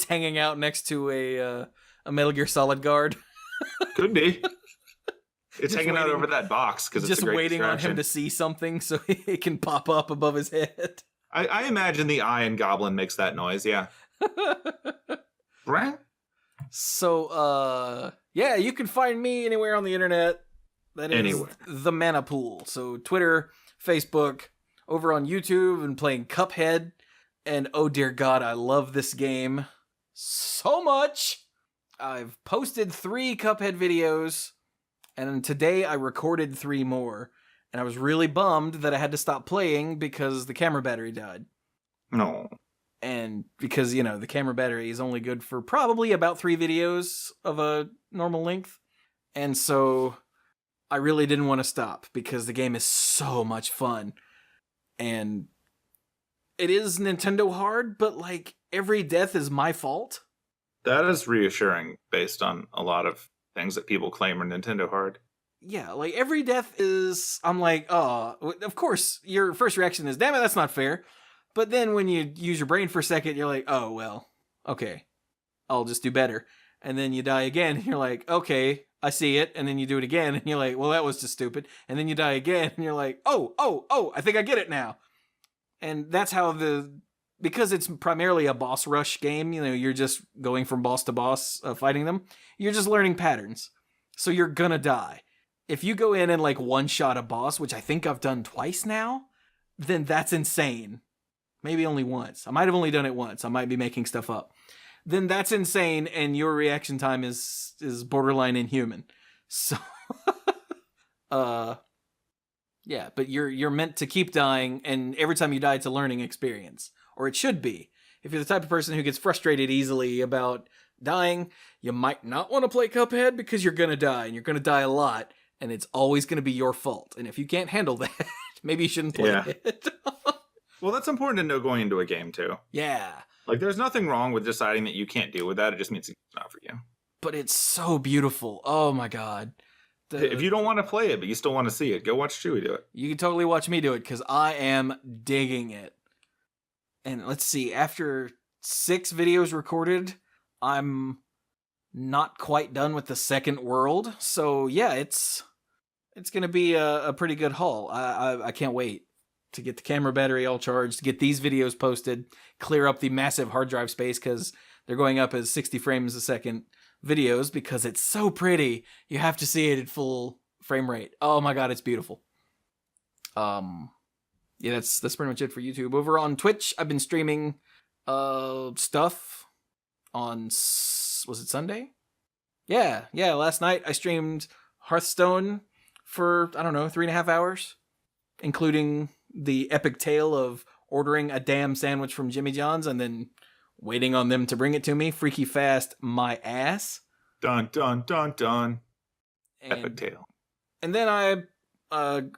hanging out next to a Metal Gear Solid guard. Could be. It's Just hanging out waiting- over that box because it's Just a great waiting on distraction. him to see something so it can pop up above his head. I imagine the I in Goblin makes that noise. Yeah. Right? So, yeah, you can find me anywhere on the internet. That is Anywhere. the Mana Pool. So Twitter, Facebook, over on YouTube, and playing Cuphead. And oh dear God, I love this game so much. I've posted 3 Cuphead videos, and today I recorded 3 more. And I was really bummed that I had to stop playing because the camera battery died. No. And because, the camera battery is only good for probably about 3 videos of a normal length. And so I really didn't want to stop because the game is so much fun. And it is Nintendo hard, but like every death is my fault. That is reassuring based on a lot of things that people claim are Nintendo hard. Yeah, like every death is, I'm like, oh, of course, your first reaction is, damn it, that's not fair. But then when you use your brain for a second, you're like, oh, well, okay, I'll just do better. And then you die again, and you're like, okay, I see it. And then you do it again, and you're like, well, that was just stupid. And then you die again, and you're like, oh, I think I get it now. And that's how because it's primarily a boss rush game, you're just going from boss to boss, fighting them, you're just learning patterns. So you're gonna die. If you go in and like one-shot a boss, which I think I've done twice now, then that's insane. Maybe only once. I might have only done it once. I might be making stuff up. Then that's insane, and your reaction time is borderline inhuman. So, yeah, but you're meant to keep dying, and every time you die, it's a learning experience. Or it should be. If you're the type of person who gets frustrated easily about dying, you might not want to play Cuphead because you're going to die, and you're going to die a lot. And it's always going to be your fault. And if you can't handle that, maybe you shouldn't play it. Well, that's important to know going into a game, too. Yeah. Like, there's nothing wrong with deciding that you can't deal with that. It just means it's not for you. But it's so beautiful. Oh, my God. If you don't want to play it, but you still want to see it, go watch Chewie do it. You can totally watch me do it, because I am digging it. And let's see, after 6 videos recorded, I'm not quite done with the second world. So, yeah, it's going to be a pretty good haul. I can't wait to get the camera battery all charged, to get these videos posted, clear up the massive hard drive space because they're going up as 60 frames a second videos because it's so pretty. You have to see it at full frame rate. Oh my God, it's beautiful. Yeah, that's pretty much it for YouTube. Over on Twitch, I've been streaming stuff on, was it Sunday? Yeah, last night I streamed Hearthstone for, I don't know, 3.5 hours, including the epic tale of ordering a damn sandwich from Jimmy John's and then waiting on them to bring it to me. Freaky fast, my ass. Dun, dun, dun, dun. And, epic tale. And then I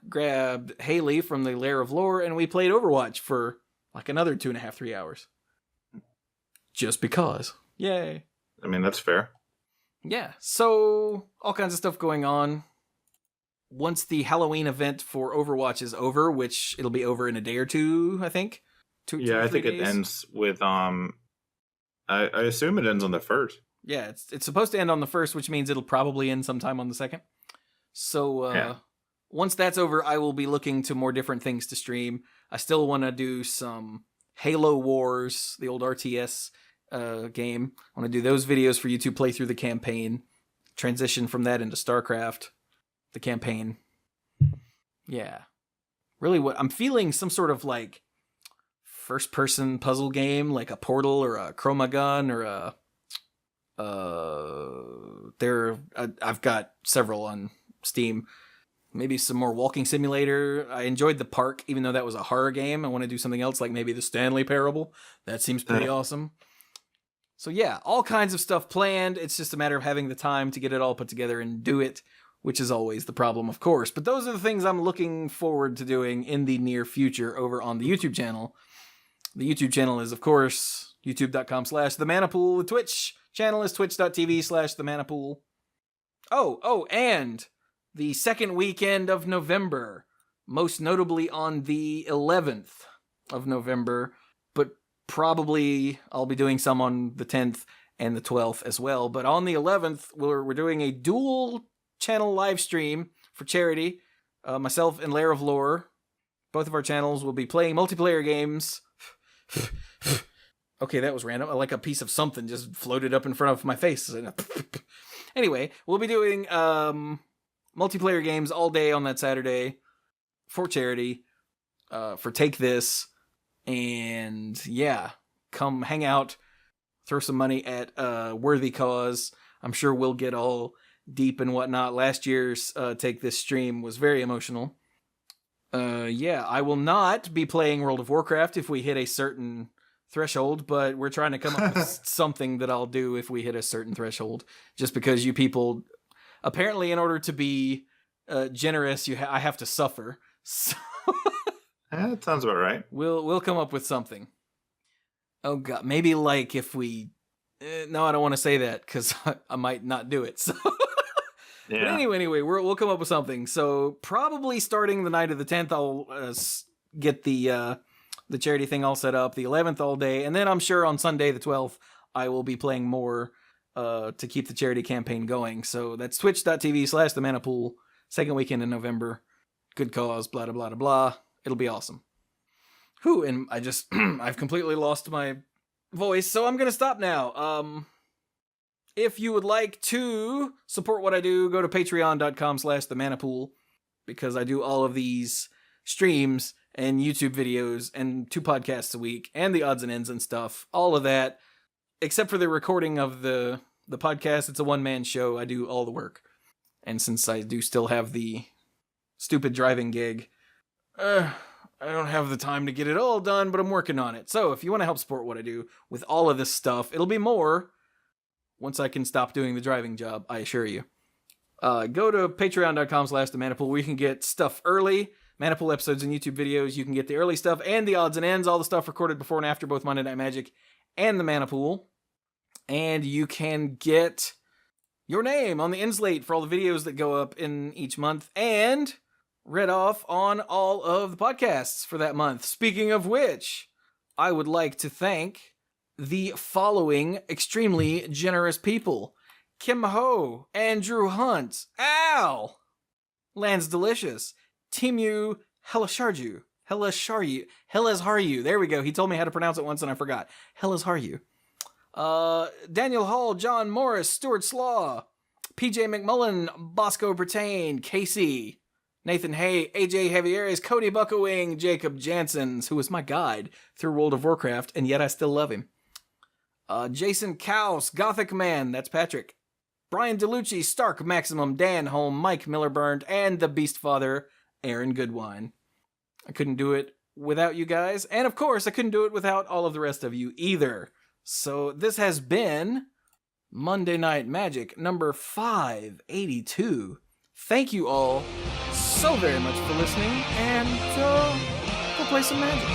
grabbed Haley from the Lair of Lore and we played Overwatch for like another 2.5, 3 hours. Just because. Yay. I mean, that's fair. Yeah, so all kinds of stuff going on. Once the Halloween event for Overwatch is over, which it'll be over in a day or two, I think. I think it ends with I assume it ends on the 1st. Yeah, it's supposed to end on the 1st, which means it'll probably end sometime on the 2nd. So once that's over, I will be looking to more different things to stream. I still want to do some Halo Wars, the old RTS game. I want to do those videos for you to play through the campaign, transition from that into StarCraft, the campaign. Yeah. Really what I'm feeling, some sort of like first person puzzle game, like a Portal or a Chromagun or I've got several on Steam. Maybe some more walking simulator. I enjoyed the park, even though that was a horror game. I want to do something else, like maybe the Stanley Parable. That seems pretty awesome. So yeah, all kinds of stuff planned. It's just a matter of having the time to get it all put together and do it, which is always the problem, of course. But those are the things I'm looking forward to doing in the near future over on the YouTube channel. The YouTube channel is, of course, youtube.com/themanapool. The Twitch channel is twitch.tv/themanapool. Oh, and the second weekend of November, most notably on the 11th of November, but probably I'll be doing some on the 10th and the 12th as well. But on the 11th, we're doing a dual channel live stream for charity. Myself and Lair of Lore, both of our channels will be playing multiplayer games. Okay, that was random. Like a piece of something just floated up in front of my face. Anyway, we'll be doing multiplayer games all day on that Saturday for charity, for Take This. And yeah, come hang out, throw some money at a worthy cause. I'm sure we'll get all deep and whatnot. Last year's Take This stream was very emotional. Yeah, I will not be playing World of Warcraft if we hit a certain threshold, but we're trying to come up with something that I'll do if we hit a certain threshold. Just because you people, apparently in order to be generous, I have to suffer. So That sounds about right. We'll come up with something. Oh god, maybe like if we. No, I don't want to say that because I might not do it. So. Yeah. But anyway, we'll come up with something. So probably starting the night of the 10th, I'll get the charity thing all set up. The 11th all day, and then I'm sure on Sunday the 12th I will be playing more to keep the charity campaign going. So that's twitch.tv/the Mana Pool. Second weekend in November. Good cause. Blah blah blah blah. It'll be awesome. Whew, and I just I've completely lost my voice, so I'm gonna stop now. If you would like to support what I do, go to patreon.com/the Mana Pool, because I do all of these streams and YouTube videos and 2 podcasts a week and the odds and ends and stuff. All of that, except for the recording of the podcast. It's a one-man show. I do all the work. And since I do still have the stupid driving gig, I don't have the time to get it all done, but I'm working on it. So if you want to help support what I do with all of this stuff, it'll be more once I can stop doing the driving job, I assure you. Go to patreon.com/the Mana Pool, where you can get stuff early, Mana Pool episodes and YouTube videos. You can get the early stuff and the odds and ends, all the stuff recorded before and after both Monday Night Magic and the Mana Pool. And you can get your name on the end slate for all the videos that go up in each month, and read off on all of the podcasts for that month. Speaking of which, I would like to thank the following extremely generous people: Kim Ho, Andrew Hunt, Al, Lands Delicious, Timu Hellasharju, there we go. He told me how to pronounce it once and I forgot. Hellasharju. Daniel Hall, John Morris, Stuart Slaw, PJ McMullen, Bosco Bertain, Casey, Nathan Hay, AJ Javieres, Cody Buckowing, Jacob Jansons, who was my guide through World of Warcraft, and yet I still love him. Jason Kaus, Gothic Man, that's Patrick. Brian DeLucci, Stark Maximum, Dan Holm, Mike Miller-Burned, and the Beast Father, Aaron Goodwine. I couldn't do it without you guys, and of course I couldn't do it without all of the rest of you either. So this has been Monday Night Magic number 582. Thank you all so very much for listening, and go play some Magic.